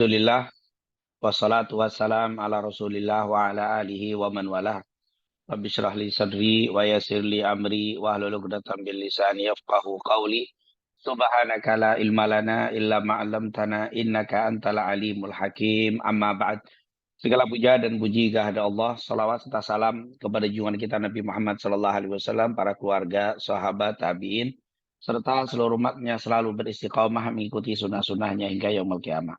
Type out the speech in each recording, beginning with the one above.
Alhamdulillah wassalatu wassalam ala Rasulillah wa ala alihi wa man walah. Rabbi shrah li sadri wa yassir li amri wa hlul 'uqdatam min lisani yafqahu qawli. Subhanaka la ilma lana illa ma 'allamtana innaka antal alimul hakim. Amma ba'd. Segala puja dan puji kehadirat Allah, salawat serta salam kepada junjungan kita Nabi Muhammad sallallahu alaihi wasallam, para keluarga, sahabat, tabi'in, serta seluruh umatnya selalu beristiqamah mengikuti sunnah-sunnahnya hingga yaumul kiamah.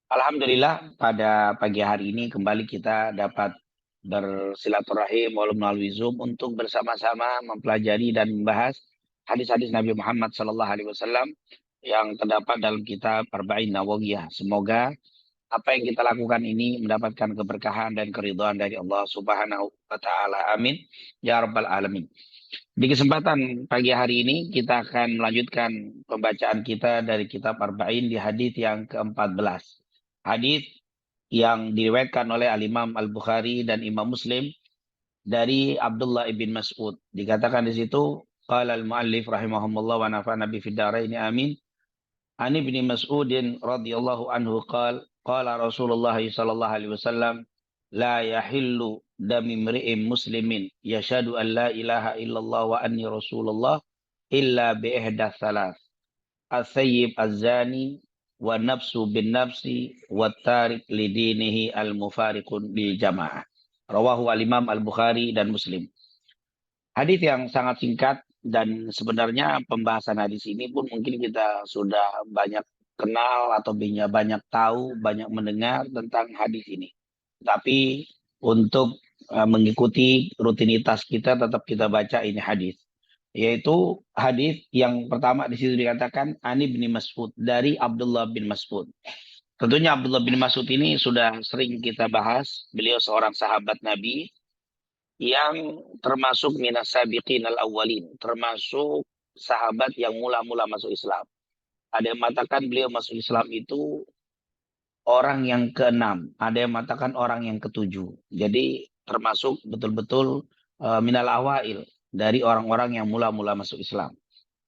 Alhamdulillah pada pagi hari ini kembali kita dapat bersilaturahim walau melalui Zoom untuk bersama-sama mempelajari dan membahas hadis-hadis Nabi Muhammad SAW yang terdapat dalam kitab Arba'in Nawawiyah. Semoga apa yang kita lakukan ini mendapatkan keberkahan dan keridhaan dari Allah Subhanahu wa taala. Amin ya rabbal alamin. Di kesempatan pagi hari ini kita akan melanjutkan pembacaan kita dari kitab Arba'in di hadis yang ke-14. Hadis yang diriwayatkan oleh Al-Imam Al-Bukhari dan Imam Muslim dari Abdullah ibn Mas'ud. Dikatakan di situ, qala al-muallif rahimahumullah wa nafa'ana bi fid dharain amin. An ibni Mas'udin radhiyallahu anhu qala Rasulullah sallallahu alaihi wasallam la yahillu dami imri'in muslimin yashhadu an la ilaha illallah wa anni rasulullah illa bi ihdath thalath as-sayyib az-zani wa nafsu bin nafsi wa tarik lidinihi al-mufariqun bil jamaah. Rawahu al-Imam Al-Bukhari dan Muslim. Hadis yang sangat singkat dan sebenarnya pembahasan hadis ini pun mungkin kita sudah banyak kenal atau banyak tahu, banyak mendengar tentang hadis ini. Tapi untuk mengikuti rutinitas kita tetap kita baca ini hadis. Yaitu hadis yang pertama di situ dikatakan Ani bin Mas'ud dari Abdullah bin Mas'ud. Tentunya Abdullah bin Mas'ud ini sudah sering kita bahas. Beliau seorang sahabat Nabi yang termasuk minas sabiqin al-awwalin, termasuk sahabat yang mula-mula masuk Islam. Ada yang mengatakan beliau masuk Islam itu orang yang keenam, ada yang mengatakan orang yang ketujuh. Jadi termasuk betul-betul minal awail, dari orang-orang yang mula-mula masuk Islam.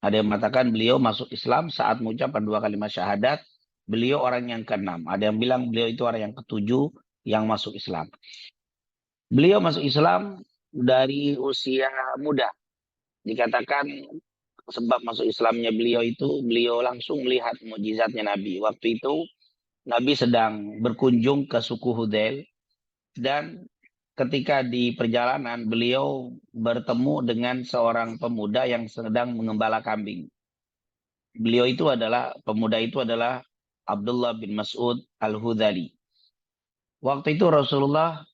Ada yang mengatakan beliau masuk Islam saat mengucapkan 2 kalimat syahadat, beliau orang yang keenam. Ada yang bilang beliau itu orang yang ketujuh yang masuk Islam. Beliau masuk Islam dari usia muda. Dikatakan sebab masuk Islamnya beliau itu, beliau langsung melihat mukjizatnya Nabi. Waktu itu Nabi sedang berkunjung ke suku Hudzail dan ketika di perjalanan beliau bertemu dengan seorang pemuda yang sedang mengembala kambing. Pemuda itu adalah Abdullah bin Mas'ud Al-Hudhali. Waktu itu Rasulullah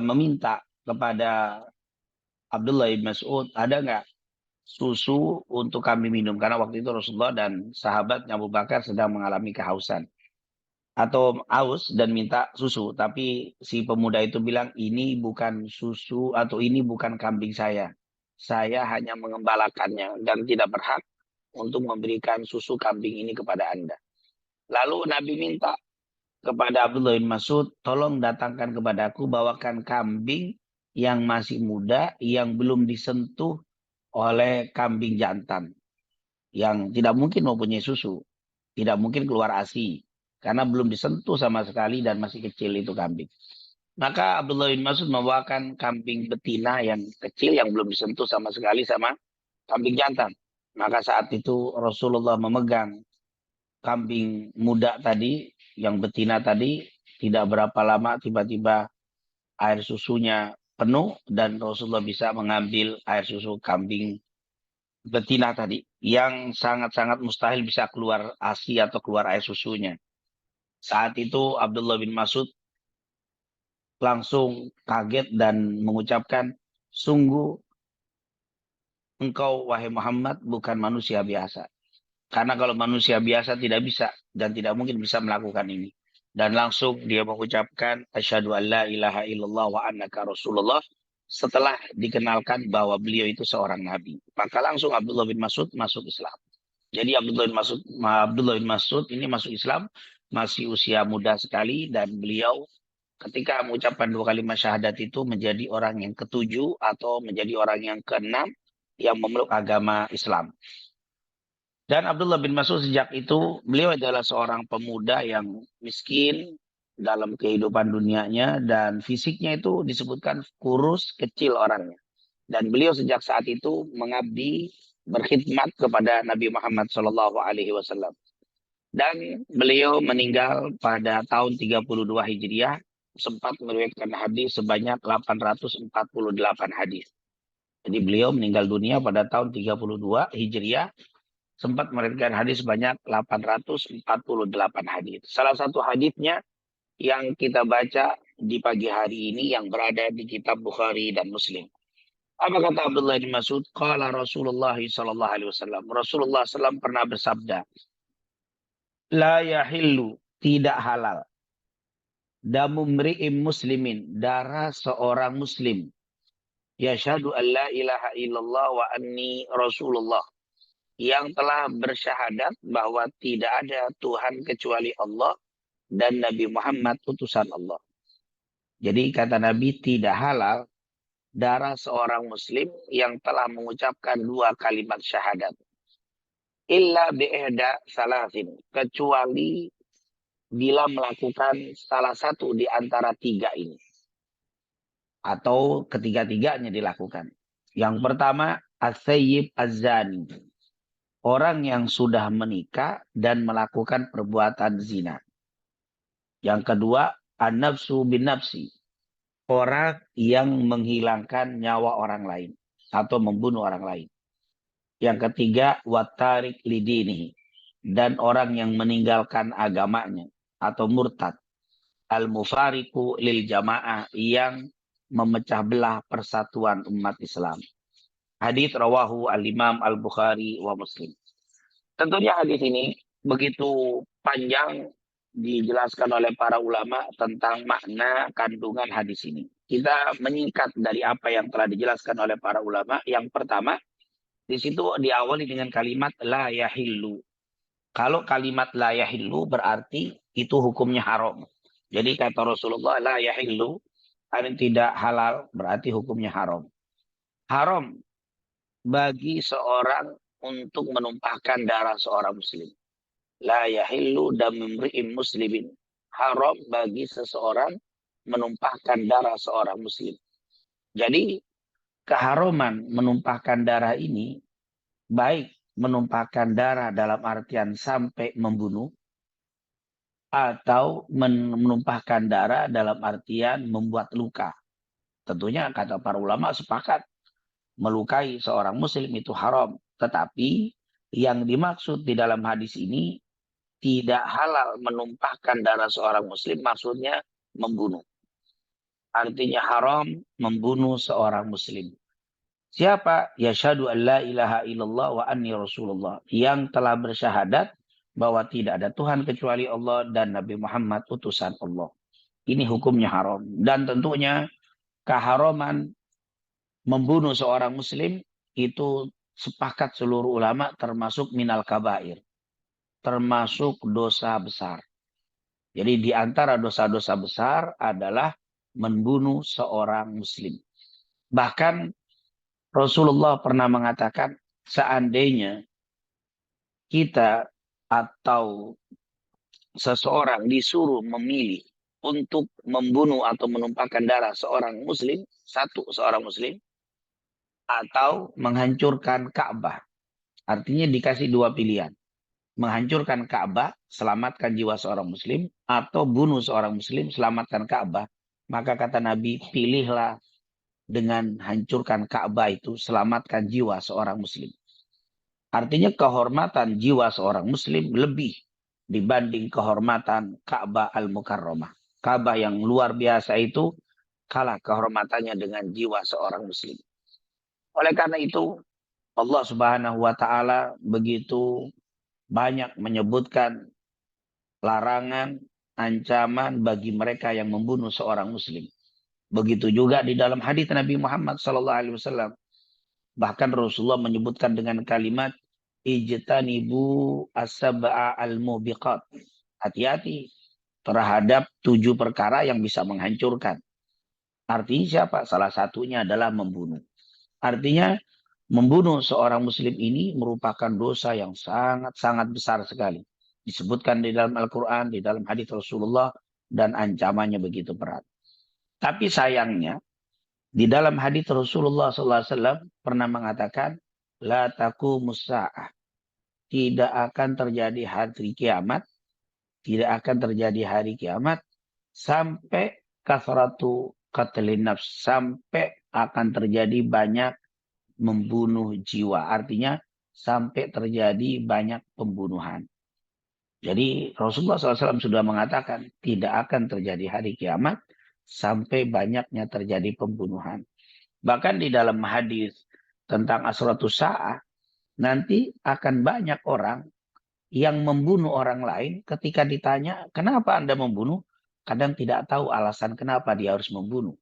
meminta kepada Abdullah bin Mas'ud, ada nggak susu untuk kami minum? Karena waktu itu Rasulullah dan sahabatnya Abu Bakar sedang mengalami kehausan atau aus dan minta susu, tapi si pemuda itu bilang ini bukan susu atau ini bukan kambing saya hanya mengembalakannya dan tidak berhak untuk memberikan susu kambing ini kepada Anda. Lalu Nabi minta kepada Abdullah bin Mas'ud, tolong datangkan kepadaku, bawakan kambing yang masih muda yang belum disentuh oleh kambing jantan yang tidak mungkin mempunyai susu, tidak mungkin keluar ASI karena belum disentuh sama sekali dan masih kecil itu kambing. Maka Abdullah bin Mas'ud membawakan kambing betina yang kecil yang belum disentuh sama sekali sama kambing jantan. Maka saat itu Rasulullah memegang kambing muda tadi, yang betina tadi, tidak berapa lama tiba-tiba air susunya penuh dan Rasulullah bisa mengambil air susu kambing betina tadi yang sangat-sangat mustahil bisa keluar ASI atau keluar air susunya. Saat itu Abdullah bin Mas'ud langsung kaget dan mengucapkan, sungguh engkau wahai Muhammad bukan manusia biasa. Karena kalau manusia biasa tidak bisa dan tidak mungkin bisa melakukan ini. Dan langsung dia mengucapkan asyhadu an la ilaha illallah wa annaka rasulullah setelah dikenalkan bahwa beliau itu seorang nabi. Maka langsung Abdullah bin Mas'ud masuk Islam. Jadi Abdullah bin Mas'ud ini masuk Islam masih usia muda sekali dan beliau ketika mengucapkan 2 kalimat syahadat itu menjadi orang yang ketujuh atau menjadi orang yang keenam yang memeluk agama Islam. Dan Abdullah bin Mas'ud sejak itu beliau adalah seorang pemuda yang miskin, dalam kehidupan dunianya, dan fisiknya itu disebutkan kurus, kecil orangnya. Dan beliau sejak saat itu mengabdi berkhidmat kepada Nabi Muhammad SAW. Dan beliau meninggal pada tahun 32 Hijriah, sempat meriwayatkan hadis sebanyak 848 hadis. Jadi beliau meninggal dunia pada tahun 32 Hijriah, sempat meriwayatkan hadis sebanyak 848 hadis. Salah satu hadisnya yang kita baca di pagi hari ini yang berada di kitab Bukhari dan Muslim. Apa kata Abdullah bin Mas'ud? Qala Rasulullah sallallahu alaihi wasallam. Rasulullah SAW pernah bersabda, la yahillu, tidak halal, damu mri'im muslimin, darah seorang muslim, yashhadu an la ilaha illallah wa anni rasulullah, yang telah bersyahadat bahwa tidak ada Tuhan kecuali Allah dan Nabi Muhammad utusan Allah. Jadi kata Nabi, tidak halal darah seorang muslim yang telah mengucapkan 2 kalimat syahadat. Illa bi'ihda salasin, kecuali bila melakukan salah satu di antara 3 ini. Atau ketiga-tiganya dilakukan. Yang pertama, as-sayyib az-zani, orang yang sudah menikah dan melakukan perbuatan zina. Yang kedua, an-nafsu bin nafsi, orang yang menghilangkan nyawa orang lain atau membunuh orang lain. Yang ketiga, watarik lidinihi, dan orang yang meninggalkan agamanya atau murtad. Al-mufariku lil jamaah, yang memecah belah persatuan umat Islam. Hadits rawahu al-Imam al-Bukhari wa Muslim. Tentunya hadis ini begitu panjang dijelaskan oleh para ulama tentang makna kandungan hadis ini. Kita menyingkat dari apa yang telah dijelaskan oleh para ulama. Yang pertama, di situ diawali dengan kalimat la yahillu. Kalau kalimat la yahillu berarti itu hukumnya haram. Jadi kata Rasulullah, la yahillu, artinya tidak halal, berarti hukumnya haram. Haram bagi seorang untuk menumpahkan darah seorang muslim. La yahillu damu imri'in muslimin. Haram bagi seseorang menumpahkan darah seorang muslim. Jadi keharaman menumpahkan darah ini, baik menumpahkan darah dalam artian sampai membunuh, atau menumpahkan darah dalam artian membuat luka. Tentunya kata para ulama sepakat, melukai seorang muslim itu haram. Tetapi yang dimaksud di dalam hadis ini, tidak halal menumpahkan darah seorang muslim, maksudnya membunuh. Artinya haram membunuh seorang muslim. Siapa? Yashhadu an la ilaha illallah wa anni rasulullah, yang telah bersyahadat bahwa tidak ada Tuhan kecuali Allah dan Nabi Muhammad utusan Allah. Ini hukumnya haram. Dan tentunya keharaman membunuh seorang muslim itu sepakat seluruh ulama termasuk minal kabair, termasuk dosa besar. Jadi di antara dosa-dosa besar adalah membunuh seorang muslim. Bahkan Rasulullah pernah mengatakan, seandainya kita atau seseorang disuruh memilih untuk membunuh atau menumpahkan darah seorang muslim, seorang muslim, atau menghancurkan Ka'bah. Artinya dikasih 2 pilihan. Menghancurkan Ka'bah, selamatkan jiwa seorang muslim, atau bunuh seorang muslim, selamatkan Ka'bah. Maka kata Nabi, pilihlah dengan hancurkan Ka'bah itu, selamatkan jiwa seorang muslim. Artinya kehormatan jiwa seorang muslim lebih dibanding kehormatan Ka'bah al-Mukarramah. Ka'bah yang luar biasa itu kalah kehormatannya dengan jiwa seorang muslim. Oleh karena itu, Allah Subhanahu wa taala begitu banyak menyebutkan larangan, ancaman bagi mereka yang membunuh seorang muslim. Begitu juga di dalam hadis Nabi Muhammad SAW. Bahkan Rasulullah menyebutkan dengan kalimat, ijtanibu as-sab'a al-mubiqat. Hati-hati terhadap 7 perkara yang bisa menghancurkan. Artinya siapa? Salah satunya adalah membunuh. Artinya membunuh seorang muslim ini merupakan dosa yang sangat-sangat besar sekali. Disebutkan di dalam Al-Quran, di dalam hadis Rasulullah, dan ancamannya begitu berat. Tapi sayangnya di dalam hadis Rasulullah SAW pernah mengatakan, la taqumus sa'ah, tidak akan terjadi hari kiamat, tidak akan terjadi hari kiamat sampai kasratu qatlin nafs, sampai akan terjadi banyak membunuh jiwa. Artinya sampai terjadi banyak pembunuhan. Jadi Rasulullah SAW sudah mengatakan tidak akan terjadi hari kiamat sampai banyaknya terjadi pembunuhan. Bahkan di dalam hadis tentang asratus sa'ah, nanti akan banyak orang yang membunuh orang lain. Ketika ditanya, kenapa Anda membunuh? Kadang tidak tahu alasan kenapa dia harus membunuh.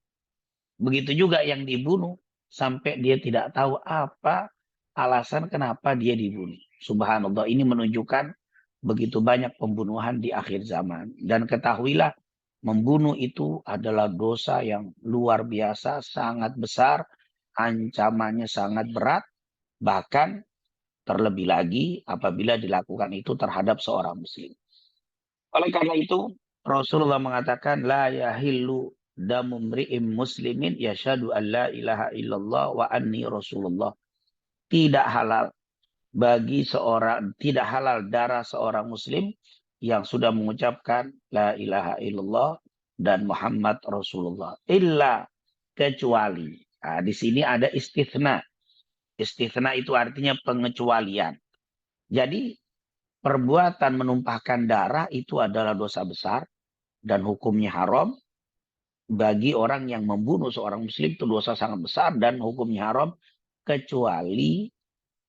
Begitu juga yang dibunuh, sampai dia tidak tahu apa alasan kenapa dia dibunuh. Subhanallah, ini menunjukkan begitu banyak pembunuhan di akhir zaman. Dan ketahuilah, membunuh itu adalah dosa yang luar biasa, sangat besar, ancamannya sangat berat, bahkan terlebih lagi apabila dilakukan itu terhadap seorang muslim. Oleh karena itu, Rasulullah mengatakan, la yahillu damu mri'im muslimin yashhadu an la ilaha illallah wa anni rasulullah. Tidak halal bagi seorang, tidak halal darah seorang muslim yang sudah mengucapkan la ilaha illallah dan Muhammad Rasulullah. Illa, kecuali. Nah, di sini ada istithna. Istithna itu artinya pengecualian. Jadi perbuatan menumpahkan darah itu adalah dosa besar dan hukumnya haram. Bagi orang yang membunuh seorang muslim itu dosa sangat besar dan hukumnya haram, kecuali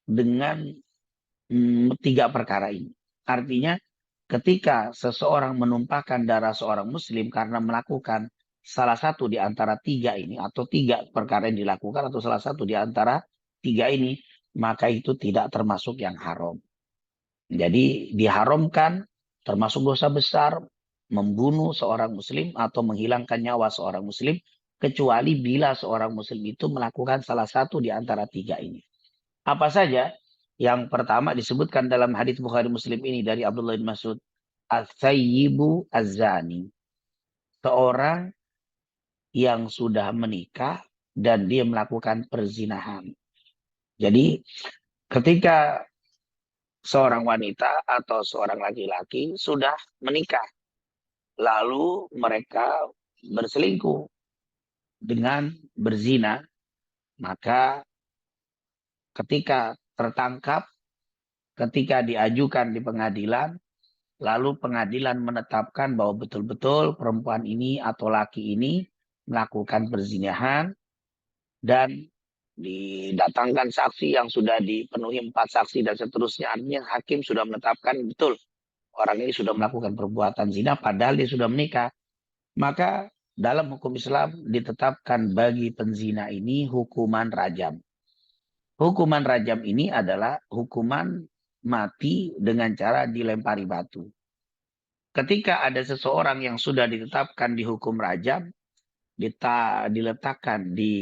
dengan tiga perkara ini. Artinya ketika seseorang menumpahkan darah seorang muslim karena melakukan salah satu di antara tiga ini, atau tiga perkara yang dilakukan, atau salah satu di antara tiga ini, maka itu tidak termasuk yang haram. Jadi diharamkan, termasuk dosa besar, membunuh seorang muslim atau menghilangkan nyawa seorang muslim, kecuali bila seorang muslim itu melakukan salah satu di antara tiga ini. Apa saja? Yang pertama disebutkan dalam hadits Bukhari Muslim ini dari Abdullah bin Mas'ud, as-sayyibu az-zani, seorang yang sudah menikah dan dia melakukan perzinahan. Jadi ketika seorang wanita atau seorang laki-laki sudah menikah, lalu mereka berselingkuh dengan berzina, maka ketika tertangkap, ketika diajukan di pengadilan, lalu pengadilan menetapkan bahwa betul-betul perempuan ini atau laki ini melakukan perzinahan dan didatangkan saksi yang sudah dipenuhi 4 saksi dan seterusnya. Artinya hakim sudah menetapkan betul orang ini sudah melakukan perbuatan zina padahal dia sudah menikah. Maka dalam hukum Islam ditetapkan bagi penzina ini hukuman rajam. Hukuman rajam ini adalah hukuman mati dengan cara dilempari batu. Ketika ada seseorang yang sudah ditetapkan dihukum rajam, diletakkan di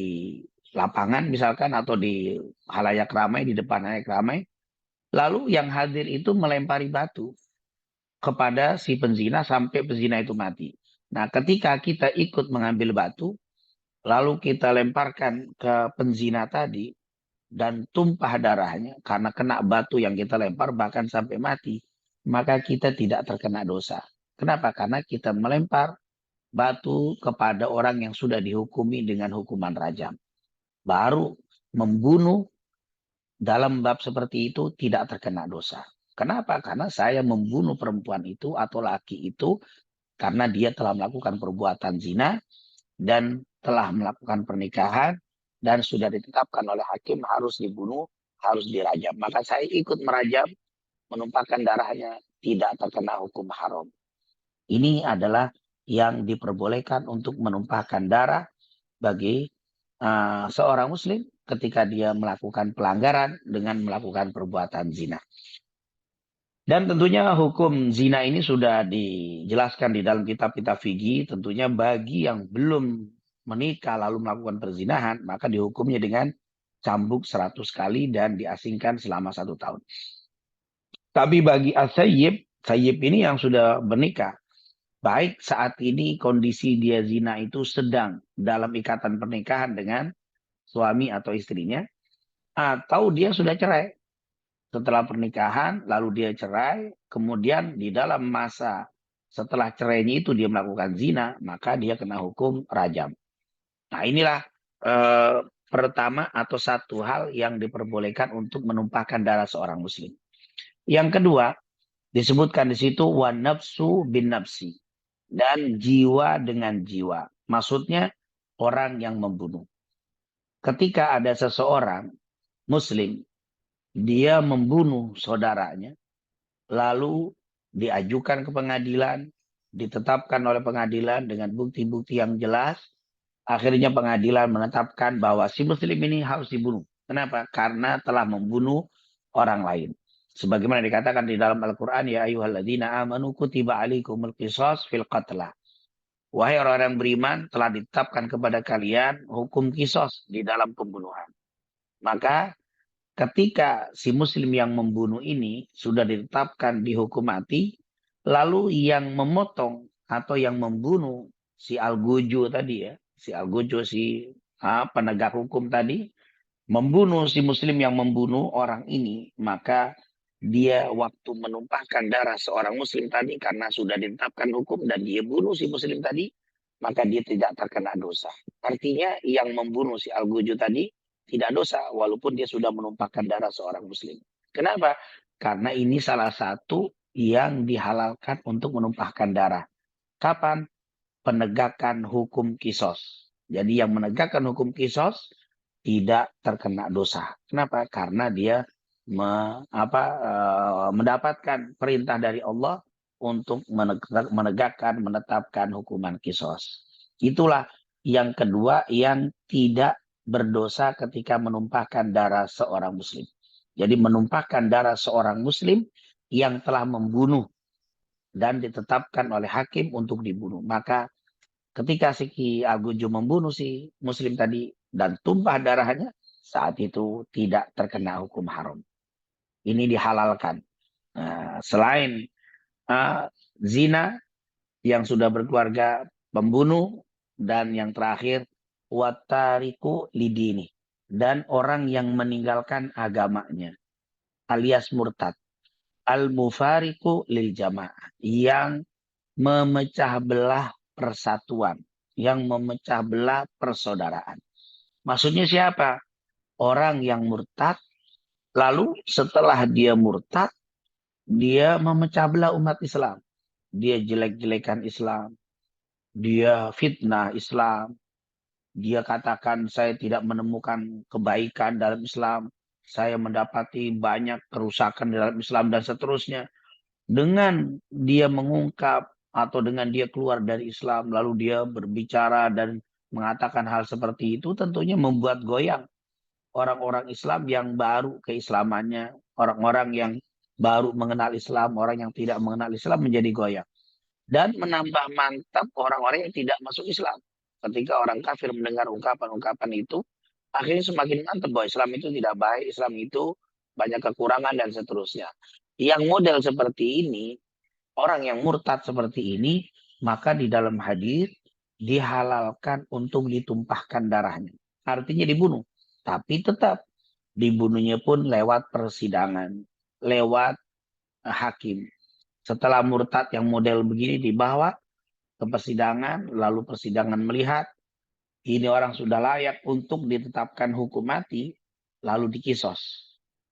lapangan misalkan atau di halayak ramai, di depan halayak ramai, lalu yang hadir itu melempari batu kepada si penzina sampai penzina itu mati. Nah, ketika kita ikut mengambil batu, lalu kita lemparkan ke penzina tadi dan tumpah darahnya karena kena batu yang kita lempar bahkan sampai mati, maka kita tidak terkena dosa. Kenapa? Karena kita melempar batu kepada orang yang sudah dihukumi dengan hukuman rajam. Baru membunuh dalam bab seperti itu tidak terkena dosa. Kenapa? Karena saya membunuh perempuan itu atau laki itu karena dia telah melakukan perbuatan zina dan telah melakukan pernikahan dan sudah ditetapkan oleh hakim harus dibunuh, harus dirajam. Maka saya ikut merajam, menumpahkan darahnya, tidak terkena hukum haram. Ini adalah yang diperbolehkan untuk menumpahkan darah bagi seorang muslim ketika dia melakukan pelanggaran dengan melakukan perbuatan zina. Dan tentunya hukum zina ini sudah dijelaskan di dalam kitab-kitab fikih. Tentunya bagi yang belum menikah lalu melakukan perzinahan, maka dihukumnya dengan cambuk 100 kali dan diasingkan selama 1 tahun. Tapi bagi as-sayyib, sayyib ini yang sudah menikah, Baik saat ini kondisi dia zina itu sedang dalam ikatan pernikahan dengan suami atau istrinya, atau dia sudah cerai. Setelah pernikahan, lalu dia cerai, kemudian di dalam masa setelah cerainya itu dia melakukan zina, maka dia kena hukum rajam. Nah inilah eh, pertama atau satu hal yang diperbolehkan untuk menumpahkan darah seorang muslim. Yang kedua, disebutkan di situ wan nafsu bin nafsi, dan jiwa dengan jiwa. Maksudnya orang yang membunuh. Ketika ada seseorang muslim, dia membunuh saudaranya, lalu diajukan ke pengadilan, ditetapkan oleh pengadilan dengan bukti-bukti yang jelas, akhirnya pengadilan menetapkan bahwa si muslim ini harus dibunuh. Kenapa? Karena telah membunuh orang lain. Sebagaimana dikatakan di dalam Al-Quran, ya ayyuhalladzina amanu kutiba alaikumul qisas fil qatla. Wahai orang-orang beriman, telah ditetapkan kepada kalian hukum kisos di dalam pembunuhan. Maka ketika si muslim yang membunuh ini sudah ditetapkan dihukum mati, lalu yang memotong atau yang membunuh si Al-Guju tadi ya, si Al-Guju si penegak hukum tadi, membunuh si muslim yang membunuh orang ini, maka dia waktu menumpahkan darah seorang muslim tadi karena sudah ditetapkan hukum dan dia bunuh si muslim tadi, maka dia tidak terkena dosa. Artinya yang membunuh si Al-Guju tadi tidak dosa walaupun dia sudah menumpahkan darah seorang muslim. Kenapa? Karena ini salah satu yang dihalalkan untuk menumpahkan darah. Kapan? Penegakan hukum kisos. Jadi yang menegakkan hukum kisos tidak terkena dosa. Kenapa? Karena dia mendapatkan perintah dari Allah untuk menegakkan, menetapkan hukuman kisos. Itulah yang kedua yang tidak berdosa ketika menumpahkan darah seorang muslim. Jadi menumpahkan darah seorang muslim yang telah membunuh dan ditetapkan oleh hakim untuk dibunuh. Maka ketika si Ki Agujo membunuh si muslim tadi dan tumpah darahnya, saat itu tidak terkena hukum haram. Ini dihalalkan. Selain zina yang sudah berkeluarga, pembunuh, dan yang terakhir watariku lidini, dan orang yang meninggalkan agamanya alias murtad, al mufariku lil jamaah, yang memecah belah persatuan, yang memecah belah persaudaraan. Maksudnya siapa? Orang yang murtad, lalu setelah dia murtad, dia memecah belah umat Islam. Dia jelek-jelekan Islam, dia fitnah Islam, dia katakan saya tidak menemukan kebaikan dalam Islam, saya mendapati banyak kerusakan dalam Islam dan seterusnya. Dengan dia mengungkap atau dengan dia keluar dari Islam, lalu dia berbicara dan mengatakan hal seperti itu, tentunya membuat goyang orang-orang Islam yang baru keislamannya, orang-orang yang baru mengenal Islam, orang yang tidak mengenal Islam menjadi goyang. Dan menambah mantap orang-orang yang tidak masuk Islam. Ketika orang kafir mendengar ungkapan-ungkapan itu, akhirnya semakin mantap bahwa Islam itu tidak baik, Islam itu banyak kekurangan dan seterusnya. Yang model seperti ini, orang yang murtad seperti ini, maka di dalam hadis dihalalkan untuk ditumpahkan darahnya. Artinya dibunuh. Tapi tetap dibunuhnya pun lewat persidangan, lewat hakim. Setelah murtad yang model begini dibawa ke persidangan, lalu persidangan melihat ini orang sudah layak untuk ditetapkan hukum mati, lalu dikisos.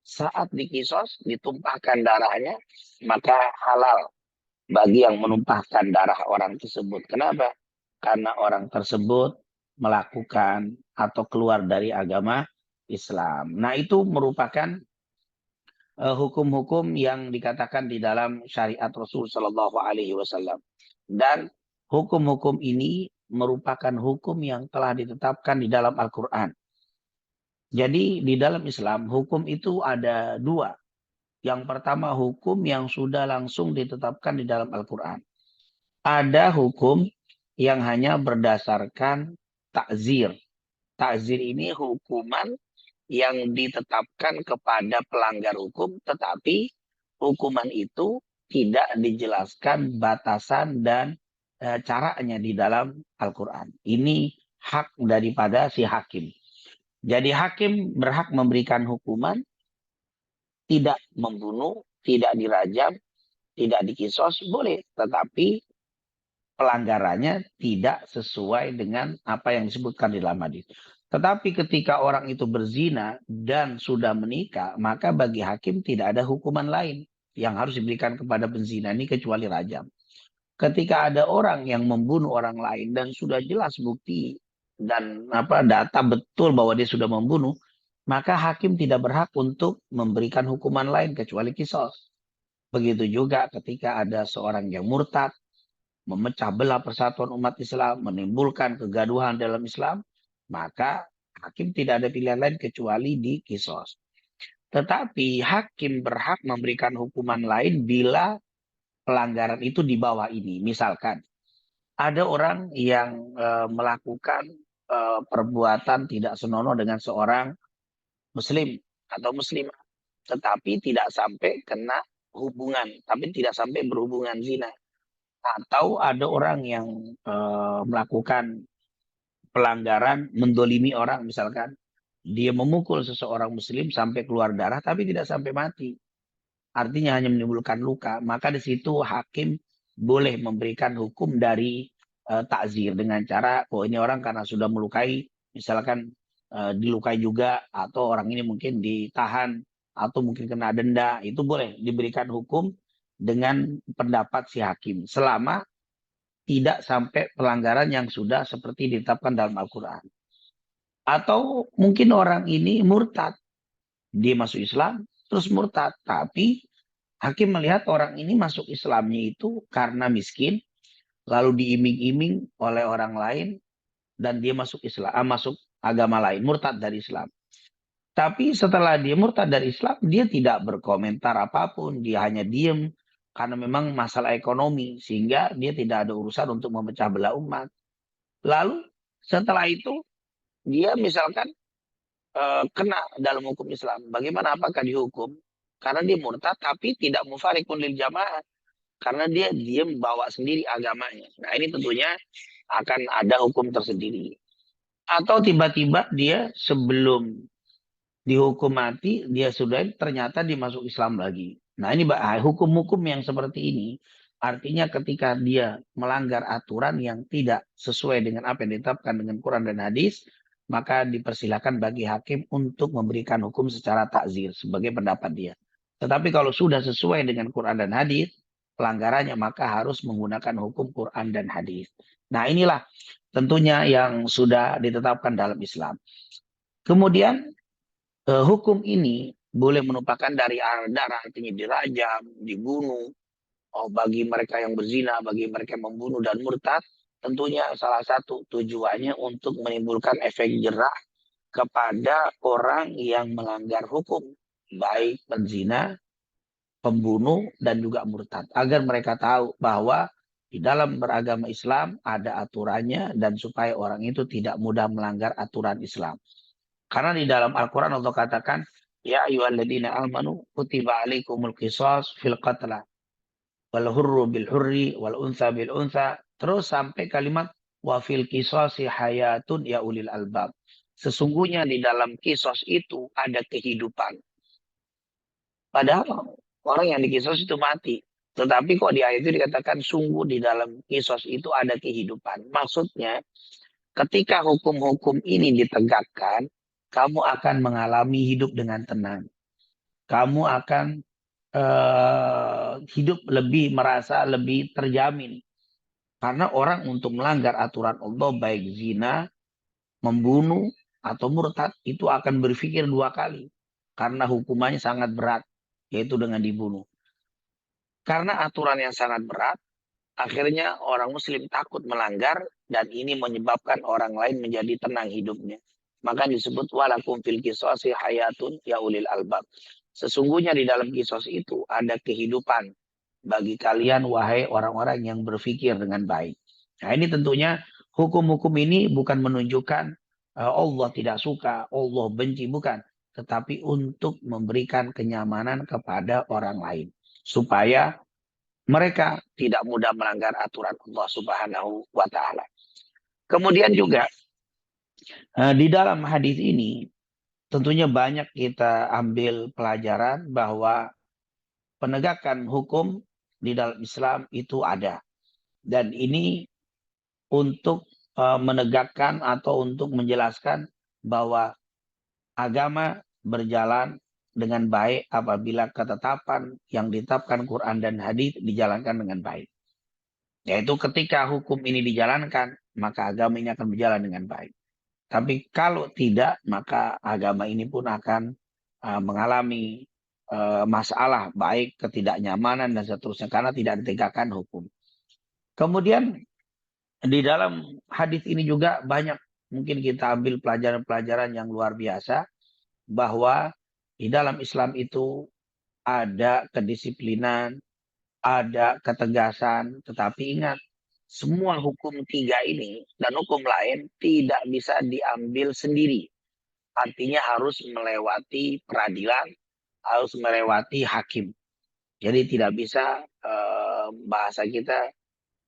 Saat dikisos, ditumpahkan darahnya, maka halal bagi yang menumpahkan darah orang tersebut. Kenapa? Karena orang tersebut melakukan atau keluar dari agama Islam. Nah, itu merupakan hukum-hukum yang dikatakan di dalam syariat Rasul Shallallahu Alaihi Wasallam. Dan hukum-hukum ini merupakan hukum yang telah ditetapkan di dalam Al-Quran. Jadi di dalam Islam hukum itu ada dua. Yang pertama hukum yang sudah langsung ditetapkan di dalam Al-Quran. Ada hukum yang hanya berdasarkan takzir. Takzir ini hukuman yang ditetapkan kepada pelanggar hukum, tetapi hukuman itu tidak dijelaskan batasan dan caranya di dalam Al-Quran. Ini hak daripada si hakim. Jadi hakim berhak memberikan hukuman, tidak membunuh, tidak dirajam, tidak dikisos, boleh. Tetapi pelanggarannya tidak sesuai dengan apa yang disebutkan di dalam hadis. Tetapi ketika orang itu berzina dan sudah menikah, maka bagi hakim tidak ada hukuman lain yang harus diberikan kepada penzina ini kecuali rajam. Ketika ada orang yang membunuh orang lain dan sudah jelas bukti dan data betul bahwa dia sudah membunuh, maka hakim tidak berhak untuk memberikan hukuman lain kecuali kisos. Begitu juga ketika ada seorang yang murtad, memecah belah persatuan umat Islam, menimbulkan kegaduhan dalam Islam, maka hakim tidak ada pilihan lain kecuali di kisos. Tetapi hakim berhak memberikan hukuman lain bila pelanggaran itu di bawah ini. Misalkan ada orang yang melakukan perbuatan tidak senonoh dengan seorang muslim atau muslimah, tetapi tidak sampai kena hubungan, tapi tidak sampai berhubungan zina. Atau ada orang yang melakukan pelanggaran mendolimi orang, misalkan dia memukul seseorang muslim sampai keluar darah tapi tidak sampai mati, artinya hanya menimbulkan luka, maka di situ hakim boleh memberikan hukum dari takzir dengan cara, oh ini orang karena sudah melukai, misalkan dilukai juga, atau orang ini mungkin ditahan atau mungkin kena denda, itu boleh diberikan hukum dengan pendapat si hakim selama tidak sampai pelanggaran yang sudah seperti ditetapkan dalam Al-Quran. Atau mungkin orang ini murtad, dia masuk Islam terus murtad, tapi hakim melihat orang ini masuk Islamnya itu karena miskin, lalu diiming-iming oleh orang lain, dan dia masuk Islam, masuk agama lain, murtad dari Islam. Tapi setelah dia murtad dari Islam, dia tidak berkomentar apapun, dia hanya diem karena memang masalah ekonomi, sehingga dia tidak ada urusan untuk memecah belah umat. Lalu setelah itu dia misalkan kena dalam hukum Islam. Bagaimana, apakah dihukum? Karena dia murtad tapi tidak mufarikun lil jamaah. Karena dia diem bawa sendiri agamanya. Nah ini tentunya akan ada hukum tersendiri. Atau tiba-tiba dia sebelum dihukum mati, dia sudah ternyata dimasuk Islam lagi. Nah ini hukum-hukum yang seperti ini, artinya ketika dia melanggar aturan yang tidak sesuai dengan apa yang ditetapkan dengan Quran dan hadis, maka dipersilakan bagi hakim untuk memberikan hukum secara takzir sebagai pendapat dia. Tetapi kalau sudah sesuai dengan Quran dan hadis, pelanggarannya maka harus menggunakan hukum Quran dan hadis. Nah inilah tentunya yang sudah ditetapkan dalam Islam. Kemudian hukum ini boleh menumpahkan dari darah, artinya dirajam, dibunuh. Oh, bagi mereka yang berzina, bagi mereka yang membunuh dan murtad, tentunya salah satu tujuannya untuk menimbulkan efek jerah kepada orang yang melanggar hukum, baik penzina, pembunuh, dan juga murtad. Agar mereka tahu bahwa di dalam beragama Islam ada aturannya, dan supaya orang itu tidak mudah melanggar aturan Islam. Karena di dalam Al-Quran Allah katakan, ya ayyuhalladzina amanu kutiba alaikumul qisas fil qatla wal hurru bil hurri wal untha bil untha, terus sampai kalimat wa fil qisasi hayatun ya ulil albab. Sesungguhnya di dalam kisos itu ada kehidupan. Padahal orang yang dikisos itu mati. Tetapi kok di ayat itu dikatakan sungguh di dalam kisos itu ada kehidupan. Maksudnya ketika hukum-hukum ini ditegakkan, kamu akan mengalami hidup dengan tenang. Kamu akan hidup lebih, merasa lebih terjamin. Karena orang untuk melanggar aturan Allah, baik zina, membunuh, atau murtad, itu akan berpikir dua kali. Karena hukumannya sangat berat, yaitu dengan dibunuh. Karena aturan yang sangat berat, akhirnya orang muslim takut melanggar, dan ini menyebabkan orang lain menjadi tenang hidupnya. Maka disebut walakum fil qisasi hayatun ya ulil albab. Sesungguhnya di dalam kisos itu ada kehidupan bagi kalian wahai orang-orang yang berpikir dengan baik. Nah ini tentunya hukum-hukum ini bukan menunjukkan Allah tidak suka, Allah benci, bukan. Tetapi untuk memberikan kenyamanan kepada orang lain. Supaya mereka tidak mudah melanggar aturan Allah Subhanahu wa taala. Kemudian juga di dalam hadis ini tentunya banyak kita ambil pelajaran bahwa penegakan hukum di dalam Islam itu ada. Dan ini untuk menegakkan atau untuk menjelaskan bahwa agama berjalan dengan baik apabila ketetapan yang ditetapkan Quran dan hadis dijalankan dengan baik. Yaitu ketika hukum ini dijalankan, maka agama ini akan berjalan dengan baik. Tapi kalau tidak, maka agama ini pun akan mengalami masalah, baik ketidaknyamanan dan seterusnya, karena tidak ditegakkan hukum. Kemudian di dalam hadis ini juga banyak mungkin kita ambil pelajaran-pelajaran yang luar biasa, bahwa di dalam Islam itu ada kedisiplinan, ada ketegasan, tetapi ingat, semua hukum tiga ini dan hukum lain tidak bisa diambil sendiri. Artinya harus melewati peradilan, harus melewati hakim. Jadi tidak bisa bahasa kita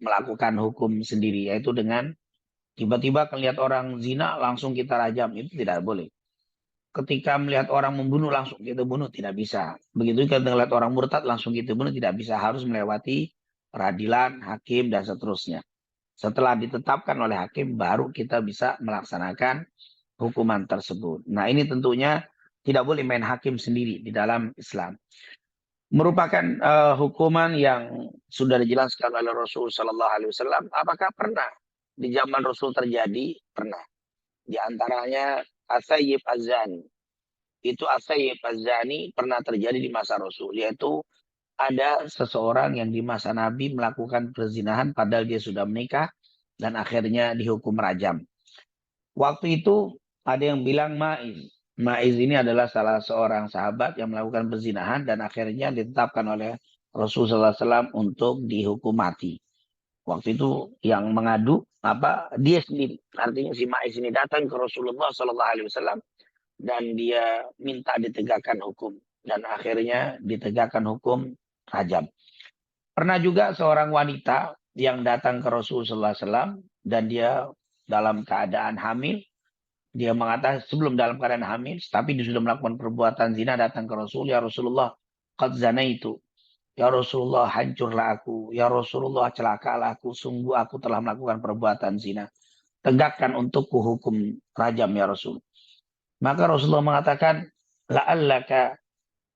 melakukan hukum sendiri, yaitu dengan tiba-tiba melihat orang zina langsung kita rajam, itu tidak boleh. Ketika melihat orang membunuh langsung kita bunuh, tidak bisa. Begitu kita melihat orang murtad langsung kita bunuh, tidak bisa. Harus melewati peradilan, hakim, dan seterusnya. Setelah ditetapkan oleh hakim, baru kita bisa melaksanakan hukuman tersebut. Nah, ini tentunya tidak boleh main hakim sendiri di dalam Islam. Merupakan hukuman yang sudah dijelaskan oleh Rasul Sallallahu Alaihi Wasallam. Apakah pernah di zaman Rasul terjadi? Pernah. Di antaranya As-Sayyib Az-Zani. Itu As-Sayyib Az-Zani pernah terjadi di masa Rasul. Yaitu ada seseorang yang di masa Nabi melakukan perzinahan padahal dia sudah menikah dan akhirnya dihukum rajam. Waktu itu ada yang bilang Ma'iz. Ma'iz ini adalah salah seorang sahabat yang melakukan perzinahan dan akhirnya ditetapkan oleh Rasulullah SAW untuk dihukum mati. Waktu itu yang mengadu dia sendiri. Artinya si Ma'iz ini datang ke Rasulullah SAW dan dia minta ditegakkan hukum. Dan akhirnya ditegakkan hukum rajam. Pernah juga seorang wanita yang datang ke Rasulullah SAW dan dia dalam keadaan hamil. Dia mengatakan sebelum dalam keadaan hamil, tapi dia sudah melakukan perbuatan zina, datang ke Rasul, ya Rasulullah, qad zana itu. Ya Rasulullah, hancurlah aku. Ya Rasulullah, celakalah aku. Sungguh aku telah melakukan perbuatan zina. Tegakkan untukku hukum rajam ya Rasul. Maka Rasulullah mengatakan, la'allaka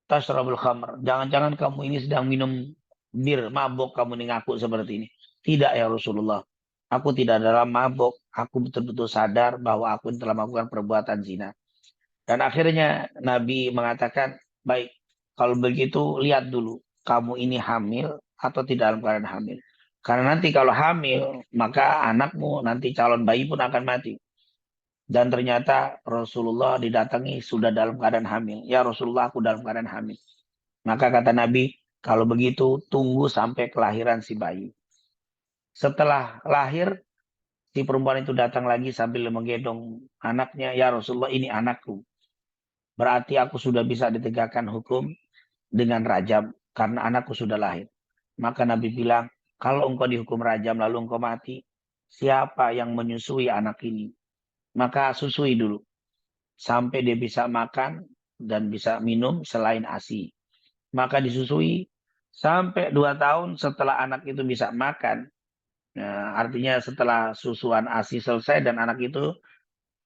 tashrabul khamr. Jangan-jangan kamu ini sedang minum bir, mabuk kamu ini ngaku seperti ini. Tidak ya Rasulullah. Aku tidak dalam mabuk. Aku betul-betul sadar bahwa aku telah melakukan perbuatan zina. Dan akhirnya Nabi mengatakan, baik, kalau begitu lihat dulu. Kamu ini hamil atau tidak dalam keadaan hamil. Karena nanti kalau hamil, maka anakmu nanti calon bayi pun akan mati. Dan ternyata Rasulullah didatangi sudah dalam keadaan hamil. Ya Rasulullah, aku dalam keadaan hamil. Maka kata Nabi, kalau begitu tunggu sampai kelahiran si bayi. Setelah lahir, si perempuan itu datang lagi sambil menggendong anaknya. Ya Rasulullah, ini anakku. Berarti aku sudah bisa ditegakkan hukum dengan rajam karena anakku sudah lahir. Maka Nabi bilang, kalau engkau dihukum rajam lalu engkau mati, siapa yang menyusui anak ini? Maka susui dulu. Sampai dia bisa makan dan bisa minum selain ASI. Maka disusui sampai 2 tahun setelah anak itu bisa makan. Nah, artinya setelah susuan ASI selesai dan anak itu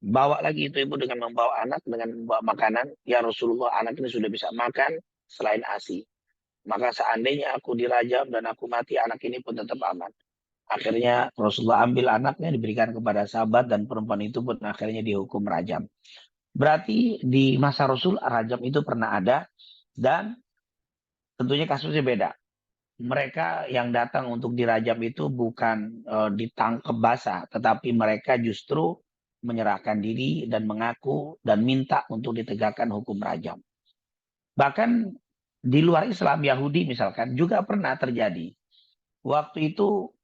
bawa lagi itu ibu dengan membawa anak, dengan membawa makanan. Ya Rasulullah, anak ini sudah bisa makan selain ASI. Maka seandainya aku dirajam dan aku mati, anak ini pun tetap aman. Akhirnya Rasulullah ambil anaknya, diberikan kepada sahabat, dan perempuan itu pun akhirnya dihukum rajam. Berarti di masa Rasul, rajam itu pernah ada, dan tentunya kasusnya beda. Mereka yang datang untuk dirajam itu bukan ditangkap basah, tetapi mereka justru menyerahkan diri dan mengaku dan minta untuk ditegakkan hukum rajam. Bahkan di luar Islam, Yahudi misalkan, juga pernah terjadi. Waktu itu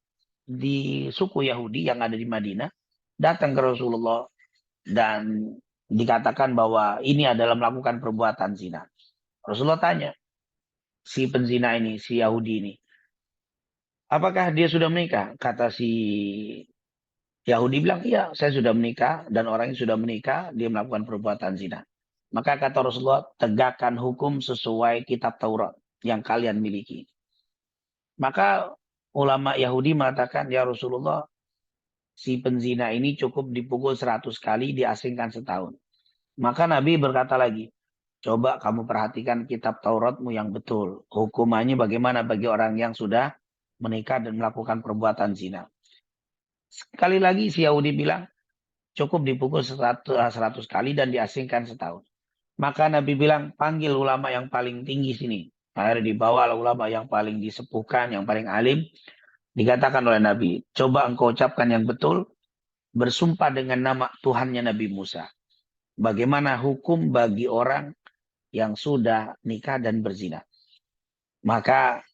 di suku Yahudi yang ada di Madinah, datang ke Rasulullah dan dikatakan bahwa ini adalah melakukan perbuatan zina. Rasulullah tanya, si penzina ini, si Yahudi ini, apakah dia sudah menikah? Kata si Yahudi bilang, iya, saya sudah menikah dan orang yang sudah menikah, dia melakukan perbuatan zina. Maka kata Rasulullah, tegakkan hukum sesuai kitab Taurat yang kalian miliki. Maka ulama Yahudi mengatakan, ya Rasulullah, si penzina ini cukup dipukul 100 kali, diasingkan setahun. Maka Nabi berkata lagi, coba kamu perhatikan kitab Tauratmu yang betul. Hukumannya bagaimana bagi orang yang sudah menikah dan melakukan perbuatan zina. Sekali lagi si Yahudi bilang, cukup dipukul 100 kali dan diasingkan setahun. Maka Nabi bilang, panggil ulama yang paling tinggi sini. Akhirnya dibawa ulama yang paling disepuhkan, yang paling alim. Dikatakan oleh Nabi, coba engkau ucapkan yang betul, bersumpah dengan nama Tuhannya Nabi Musa. Bagaimana hukum bagi orang yang sudah nikah dan berzina. Maka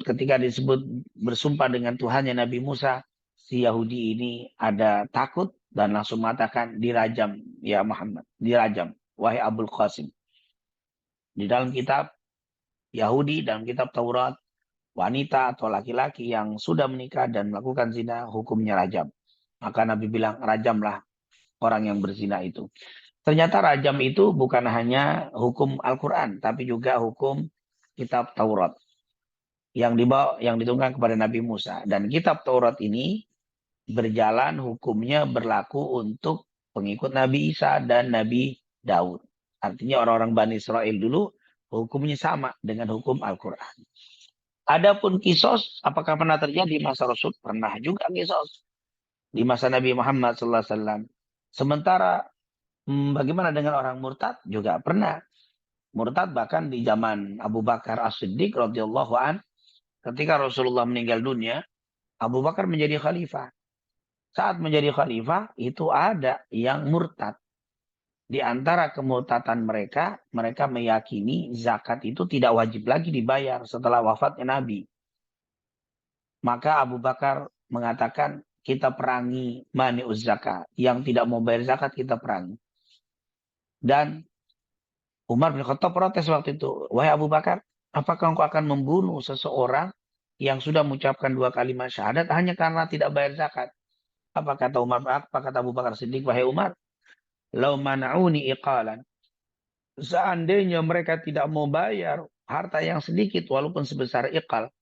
ketika disebut bersumpah dengan Tuhannya Nabi Musa, si Yahudi ini ada takut dan langsung mengatakan dirajam ya Muhammad, dirajam wahai Abul Qasim. Di dalam kitab Yahudi, dalam kitab Taurat, wanita atau laki-laki yang sudah menikah dan melakukan zina hukumnya rajam. Maka Nabi bilang rajamlah orang yang berzina itu. Ternyata rajam itu bukan hanya hukum Al-Quran, tapi juga hukum kitab Taurat yang ditunggang kepada Nabi Musa. Dan kitab Taurat ini berjalan hukumnya berlaku untuk pengikut Nabi Isa dan Nabi Daud. Artinya orang-orang Bani Israel dulu hukumnya sama dengan hukum Al-Quran. Adapun kisos, apakah pernah terjadi di masa Rasul? Pernah juga kisos di masa Nabi Muhammad SAW. Sementara bagaimana dengan orang murtad? Juga pernah. Murtad bahkan di zaman Abu Bakar As-Siddiq radhiyallahu an, ketika Rasulullah meninggal dunia, Abu Bakar menjadi khalifah. Saat menjadi khalifah, itu ada yang murtad. Di antara kemurtadan mereka, mereka meyakini zakat itu tidak wajib lagi dibayar setelah wafatnya Nabi. Maka Abu Bakar mengatakan, kita perangi mani'uz zakat. Yang tidak mau bayar zakat, kita perangi. Dan Umar bin Khattab protes waktu itu. Wahai Abu Bakar, apakah engkau akan membunuh seseorang yang sudah mengucapkan 2 kalimat syahadat hanya karena tidak bayar zakat? Apa kata Abu Bakar Siddiq? Wahai Umar, lau mana'uni iqalan. Seandainya mereka tidak mau bayar harta yang sedikit walaupun sebesar iqal.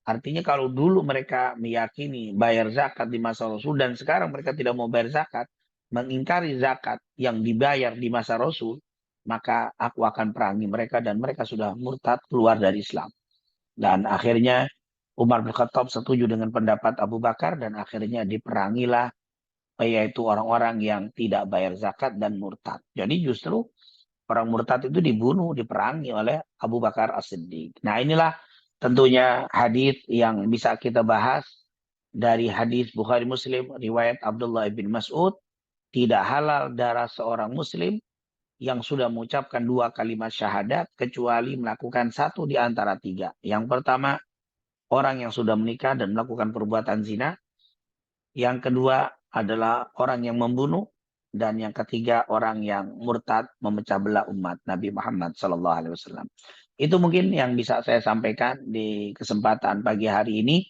Artinya kalau dulu mereka meyakini bayar zakat di masa Rasul dan sekarang mereka tidak mau bayar zakat, mengingkari zakat yang dibayar di masa Rasul, maka aku akan perangi mereka dan mereka sudah murtad keluar dari Islam. Dan akhirnya Umar bin Khattab setuju dengan pendapat Abu Bakar dan akhirnya diperangilah yaitu orang-orang yang tidak bayar zakat dan murtad. Jadi justru orang murtad itu dibunuh, diperangi oleh Abu Bakar As-Siddiq. Nah inilah tentunya hadis yang bisa kita bahas dari hadis Bukhari Muslim, riwayat Abdullah bin Mas'ud, tidak halal darah seorang muslim yang sudah mengucapkan 2 kalimat syahadat kecuali melakukan satu di antara 3. Yang pertama, orang yang sudah menikah dan melakukan perbuatan zina. Yang kedua adalah orang yang membunuh. Dan yang ketiga orang yang murtad memecah belah umat Nabi Muhammad SAW. Itu mungkin yang bisa saya sampaikan di kesempatan pagi hari ini.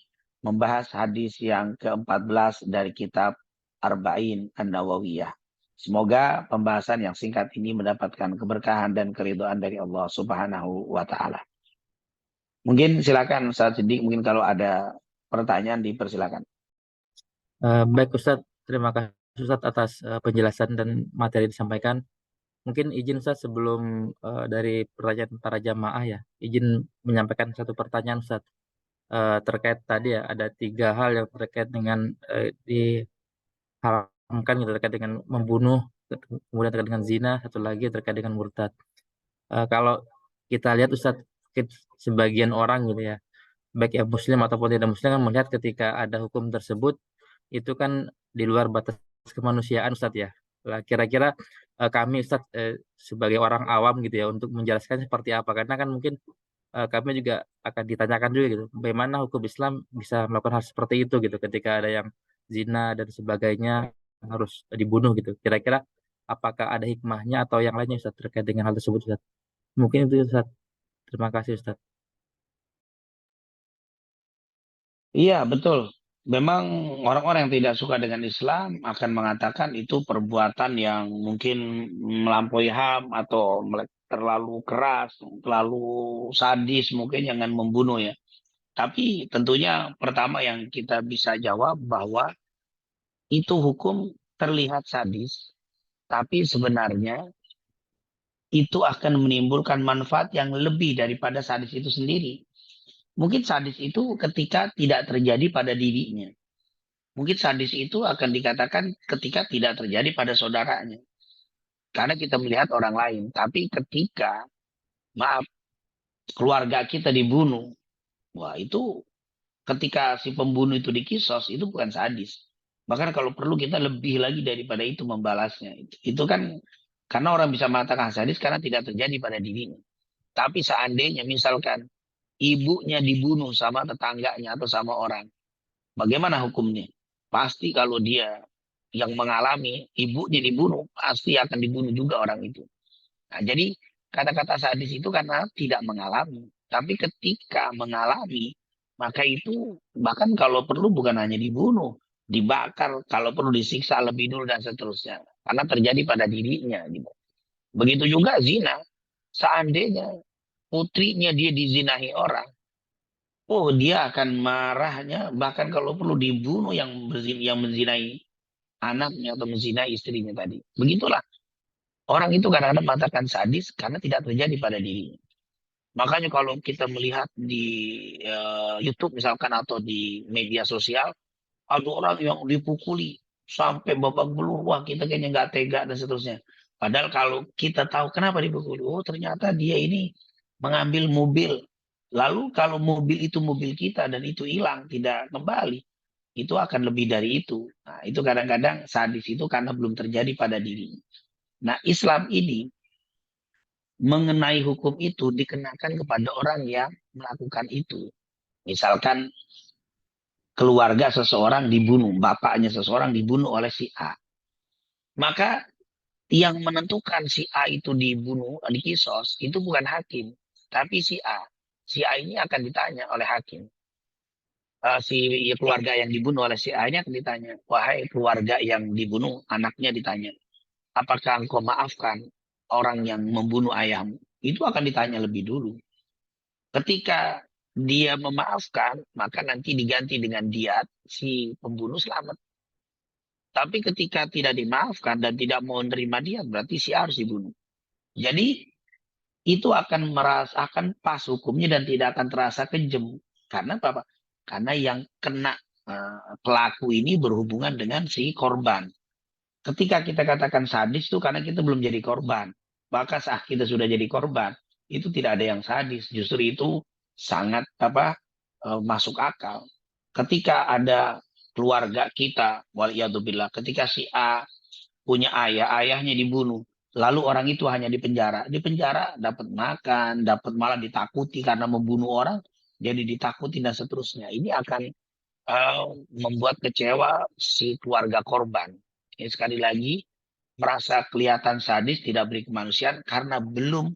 Membahas hadis yang ke-14 dari kitab Arba'in An-Nawawiyah. Semoga pembahasan yang singkat ini mendapatkan keberkahan dan keridhaan dari Allah Subhanahu wa Ta'ala. Mungkin silakan Ustaz Siddiq, mungkin kalau ada pertanyaan dipersilakan. Baik Ustadz, terima kasih Ustadz atas penjelasan dan materi yang disampaikan. Mungkin izin Ustadz sebelum dari pertanyaan para jamaah ya, izin menyampaikan satu pertanyaan Ustadz. Terkait tadi ya, ada 3 hal yang terkait dengan diharamkan gitu, terkait dengan membunuh, kemudian terkait dengan zina, satu lagi terkait dengan murtad. Kalau kita lihat Ustadz, mungkin sebagian orang gitu ya, baik yang muslim ataupun tidak muslim kan melihat ketika ada hukum tersebut itu kan di luar batas kemanusiaan Ustadz ya. Lah kira-kira kami Ustadz sebagai orang awam gitu ya untuk menjelaskan seperti apa, karena kan mungkin kami juga akan ditanyakan juga gitu bagaimana hukum Islam bisa melakukan hal seperti itu gitu ketika ada yang zina dan sebagainya harus dibunuh gitu. Kira-kira apakah ada hikmahnya atau yang lainnya Ustadz terkait dengan hal tersebut Ustadz? Mungkin itu Ustadz. Terima kasih Ustadz. Iya, betul. Memang orang-orang yang tidak suka dengan Islam akan mengatakan itu perbuatan yang mungkin melampaui HAM atau terlalu keras, terlalu sadis, mungkin jangan membunuh ya. Tapi tentunya pertama yang kita bisa jawab bahwa itu hukum terlihat sadis, tapi sebenarnya itu akan menimbulkan manfaat yang lebih daripada sadis itu sendiri. Mungkin sadis itu ketika tidak terjadi pada dirinya. Mungkin sadis itu akan dikatakan ketika tidak terjadi pada saudaranya. Karena kita melihat orang lain. Tapi ketika, maaf, keluarga kita dibunuh. Wah, itu ketika si pembunuh itu dikisos, itu bukan sadis. Bahkan kalau perlu kita lebih lagi daripada itu membalasnya. Itu kan karena orang bisa mengatakan sadis karena tidak terjadi pada dirinya. Tapi seandainya misalkan ibunya dibunuh sama tetangganya atau sama orang, bagaimana hukumnya? Pasti kalau dia yang mengalami ibunya dibunuh, pasti akan dibunuh juga orang itu. Nah, jadi kata-kata sadis itu karena tidak mengalami. Tapi ketika mengalami, maka itu bahkan kalau perlu bukan hanya dibunuh, dibakar, kalau perlu disiksa lebih dulu dan seterusnya. Karena terjadi pada dirinya. Gitu. Begitu juga zina. Seandainya putrinya dia dizinahi orang, oh dia akan marahnya, bahkan kalau perlu dibunuh yang menzinai anaknya atau menzinai istrinya tadi. Begitulah. Orang itu kadang-kadang mengatakan sadis karena tidak terjadi pada dirinya. Makanya kalau kita melihat di YouTube misalkan atau di media sosial, ada orang yang dipukuli sampai babak belur, wah kita kayaknya nggak tega dan seterusnya. Padahal kalau kita tahu kenapa dipukuli, oh ternyata dia ini mengambil mobil. Lalu kalau mobil itu mobil kita dan itu hilang, tidak kembali, itu akan lebih dari itu. Nah, itu kadang-kadang sadis itu karena belum terjadi pada dirinya. Nah, Islam ini mengenai hukum itu dikenakan kepada orang yang melakukan itu. Misalkan keluarga seseorang dibunuh, bapaknya seseorang dibunuh oleh si A. Maka yang menentukan si A itu dibunuh, dikisos, itu bukan hakim, tapi si A. Si A ini akan ditanya oleh hakim. Si ya, keluarga yang dibunuh oleh si A ini akan ditanya, wahai keluarga yang dibunuh, anaknya ditanya, apakah engkau maafkan orang yang membunuh ayahmu? Itu akan ditanya lebih dulu. Ketika dia memaafkan, maka nanti diganti dengan diat si pembunuh selamat. Tapi ketika tidak dimaafkan dan tidak mau menerima diat, berarti si A harus dibunuh. Jadi itu akan merasakan pas hukumnya dan tidak akan terasa kejam. Karena apa? Karena yang kena pelaku ini berhubungan dengan si korban. Ketika kita katakan sadis itu karena kita belum jadi korban. Maka saat kita sudah jadi korban, itu tidak ada yang sadis. Justru itu sangat masuk akal. Ketika ada keluarga kita, waliyadzubillah, ketika si A punya ayah, ayahnya dibunuh, lalu orang itu hanya di penjara dapat makan, dapat malah ditakuti karena membunuh orang, jadi ditakuti dan seterusnya. Ini akan membuat kecewa si keluarga korban. Ini sekali lagi merasa kelihatan sadis, tidak beri kemanusiaan karena belum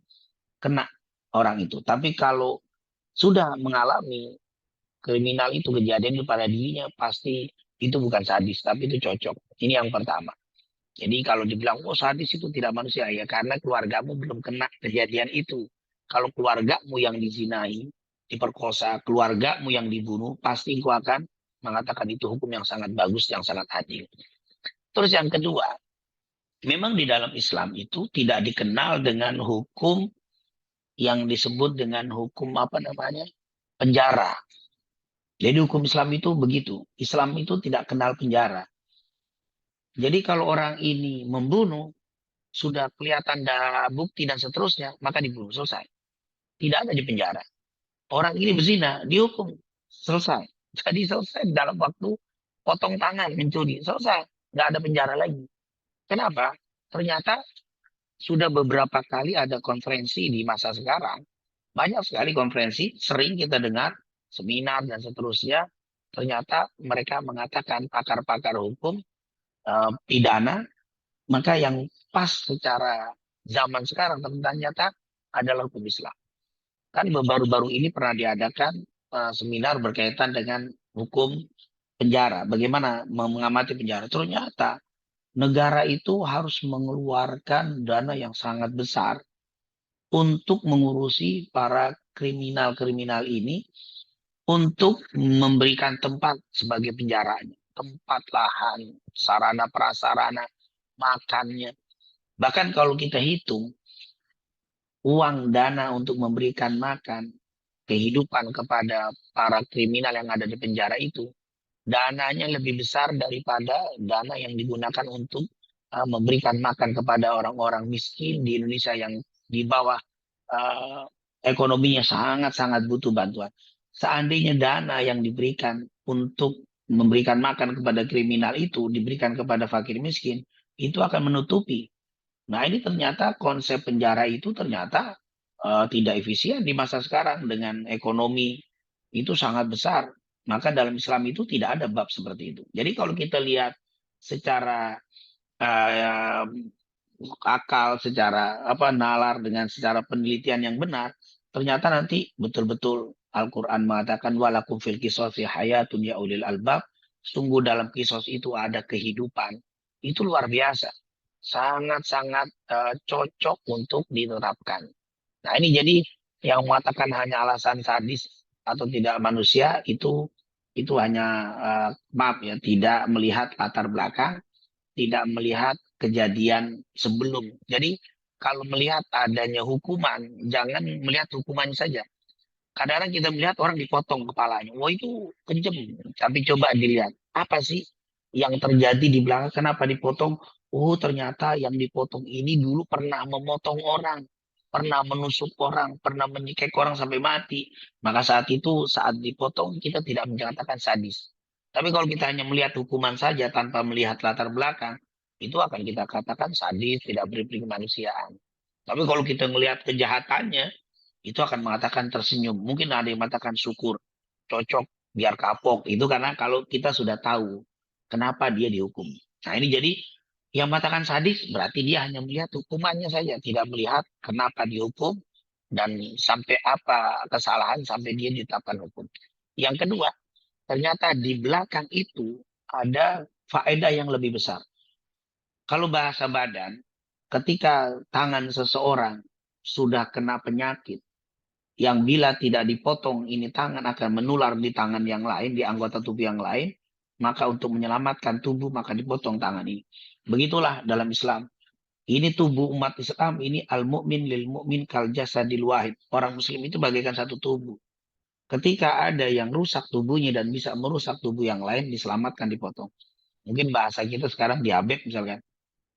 kena orang itu. Tapi kalau sudah mengalami kriminal itu kejadian itu pada dirinya, pasti itu bukan sadis, tapi itu cocok. Ini yang pertama. Jadi kalau dibilang, oh sadis itu tidak manusia, ya karena keluargamu belum kena kejadian itu. Kalau keluargamu yang dizinai, diperkosa, keluargamu yang dibunuh, pasti engkau akan mengatakan itu hukum yang sangat bagus, yang sangat adil. Terus yang kedua, memang di dalam Islam itu tidak dikenal dengan hukum yang disebut dengan hukum apa namanya penjara. Jadi hukum Islam itu begitu. Islam itu tidak kenal penjara. Jadi kalau orang ini membunuh, sudah kelihatan ada bukti dan seterusnya, maka dibunuh, selesai. Tidak ada di penjara. Orang ini berzina, dihukum, selesai. Jadi selesai dalam waktu potong tangan mencuri, selesai. Nggak ada penjara lagi. Kenapa? Ternyata sudah beberapa kali ada konferensi di masa sekarang. Banyak sekali konferensi, sering kita dengar, seminar dan seterusnya. Ternyata mereka mengatakan pakar-pakar hukum, pidana, maka yang pas secara zaman sekarang ternyata adalah hukum Islam. Kan baru-baru ini pernah diadakan seminar berkaitan dengan hukum penjara. Bagaimana mengamati penjara? Ternyata negara itu harus mengeluarkan dana yang sangat besar untuk mengurusi para kriminal-kriminal ini untuk memberikan tempat sebagai penjaranya. Tempat, lahan, sarana prasarana, makannya. Bahkan kalau kita hitung uang dana untuk memberikan makan, kehidupan kepada para kriminal yang ada di penjara itu, dananya lebih besar daripada dana yang digunakan untuk memberikan makan kepada orang-orang miskin di Indonesia yang di bawah uh, ekonominya sangat-sangat butuh bantuan. Seandainya dana yang diberikan untuk memberikan makan kepada kriminal itu diberikan kepada fakir miskin, itu akan menutupi. Nah, ini ternyata konsep penjara itu ternyata tidak efisien di masa sekarang dengan ekonomi itu sangat besar. Maka dalam Islam itu tidak ada bab seperti itu. Jadi kalau kita lihat secara eh, akal, secara apa nalar dengan secara penelitian yang benar, ternyata nanti betul-betul Al-Quran mengatakan walakum fil qisasi hayatun ya ulil albab. Sungguh dalam kisos itu ada kehidupan. Itu luar biasa. Sangat-sangat cocok untuk diterapkan. Nah, ini jadi yang mengatakan hanya alasan sadis atau tidak manusia itu hanya maaf ya, tidak melihat latar belakang, tidak melihat kejadian sebelum. Jadi kalau melihat adanya hukuman, jangan melihat hukuman saja. Kadang-kadang kita melihat orang dipotong kepalanya. Wah, itu kejem. Tapi coba dilihat, apa sih yang terjadi di belakang, kenapa dipotong? Oh, ternyata yang dipotong ini dulu pernah memotong orang, pernah menusuk orang, pernah menyikek orang sampai mati. Maka saat itu, saat dipotong, kita tidak menyatakan sadis. Tapi kalau kita hanya melihat hukuman saja tanpa melihat latar belakang, itu akan kita katakan sadis, tidak berperi kemanusiaan. Tapi kalau kita melihat kejahatannya, itu akan mengatakan tersenyum. Mungkin ada yang mengatakan syukur, cocok, biar kapok. Itu karena kalau kita sudah tahu kenapa dia dihukum. Nah, ini jadi yang mengatakan sadis berarti dia hanya melihat hukumannya saja, tidak melihat kenapa dihukum dan sampai apa kesalahan sampai dia ditetapkan hukum. Yang kedua, ternyata di belakang itu ada faedah yang lebih besar. Kalau bahasa badan, ketika tangan seseorang sudah kena penyakit, yang bila tidak dipotong ini tangan akan menular di tangan yang lain, di anggota tubuh yang lain, maka untuk menyelamatkan tubuh maka dipotong tangan ini. Begitulah dalam Islam. Ini tubuh umat Islam ini al-mu'min lil mu'min kal jasadil wahid. Orang muslim itu bagaikan satu tubuh. Ketika ada yang rusak tubuhnya dan bisa merusak tubuh yang lain, diselamatkan dipotong. Mungkin bahasa kita sekarang diabetes misalkan.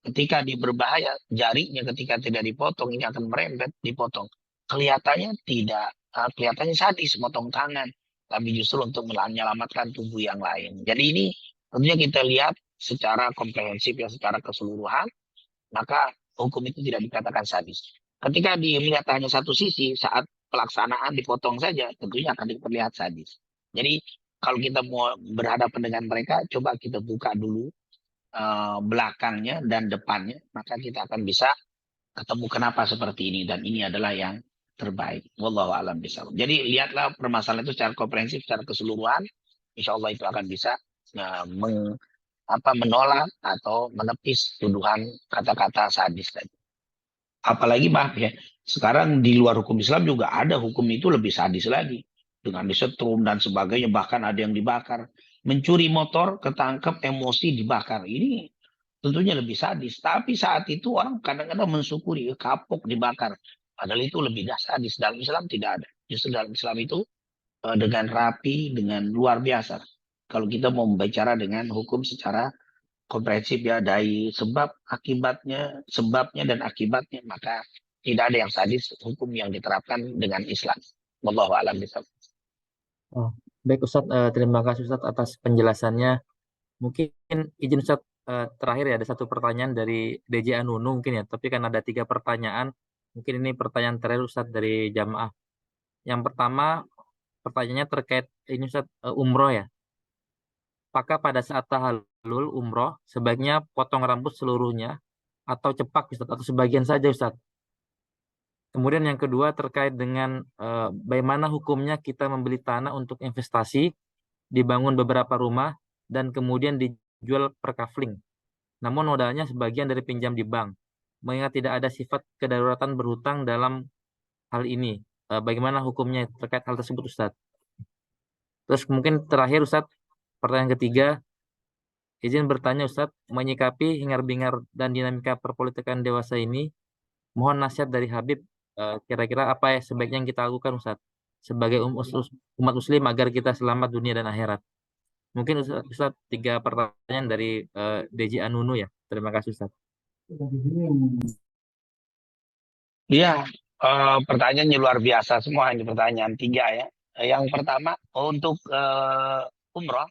Ketika dia berbahaya, jarinya ketika tidak dipotong ini akan merembet, dipotong. Kelihatannya tidak, kelihatannya sadis, motong tangan, tapi justru untuk menyelamatkan tubuh yang lain. Jadi ini tentunya kita lihat secara komprehensif ya, secara keseluruhan, maka hukum itu tidak dikatakan sadis. Ketika dia melihat hanya satu sisi, saat pelaksanaan dipotong saja, tentunya akan terlihat sadis. Jadi kalau kita mau berhadapan dengan mereka, coba kita buka dulu belakangnya dan depannya, maka kita akan bisa ketemu kenapa seperti ini dan ini adalah yang terbaik. Wallahu a'lam bishawab. Jadi lihatlah permasalahan itu secara komprehensif, secara keseluruhan, insya Allah itu akan bisa menolak atau menepis tuduhan kata-kata sadis tadi. Apalagi maaf ya, sekarang di luar hukum Islam juga ada hukum itu lebih sadis lagi. Dengan disetrum dan sebagainya, bahkan ada yang dibakar. Mencuri motor, ketangkep, emosi, dibakar. Ini tentunya lebih sadis. Tapi saat itu orang kadang-kadang mensyukuri, kapok, dibakar. Padahal itu lebih sadis. Dalam Islam tidak ada. Justru dalam Islam itu dengan rapi, dengan luar biasa. Kalau kita mau membicara dengan hukum secara komprehensif ya dari sebabnya dan akibatnya, maka tidak ada yang sadis hukum yang diterapkan dengan Islam. Wallahu a'lam bishawab. Oh, baik Ustadz, terima kasih Ustadz atas penjelasannya. Mungkin izin Ustadz, terakhir ya ada satu pertanyaan dari DJ Anunu mungkin ya, tapi kan ada 3 pertanyaan. Mungkin ini pertanyaan terakhir Ustadz dari jamaah. Yang pertama, pertanyaannya terkait ini Ustadz, umroh ya. Apakah pada saat tahallul umroh sebaiknya potong rambut seluruhnya atau cepak Ustadz, atau sebagian saja Ustadz? Kemudian yang kedua terkait dengan bagaimana hukumnya kita membeli tanah untuk investasi dibangun beberapa rumah, dan kemudian dijual per kafling. Namun modalnya sebagian dari pinjam di bank. Mengingat tidak ada sifat kedaruratan berhutang dalam hal ini. Bagaimana hukumnya terkait hal tersebut, Ustadz? Terus mungkin terakhir, Ustadz, pertanyaan ketiga, izin bertanya, Ustadz, menyikapi hingar-bingar dan dinamika perpolitikan dewasa ini, mohon nasihat dari Habib, kira-kira apa ya sebaiknya yang kita lakukan, Ustadz, sebagai umat muslim agar kita selamat dunia dan akhirat. Mungkin Ustadz, tiga pertanyaan dari DJ Anunu ya. Terima kasih, Ustadz. Iya, pertanyaannya luar biasa semua ini pertanyaan 3 ya. Yang pertama untuk umroh,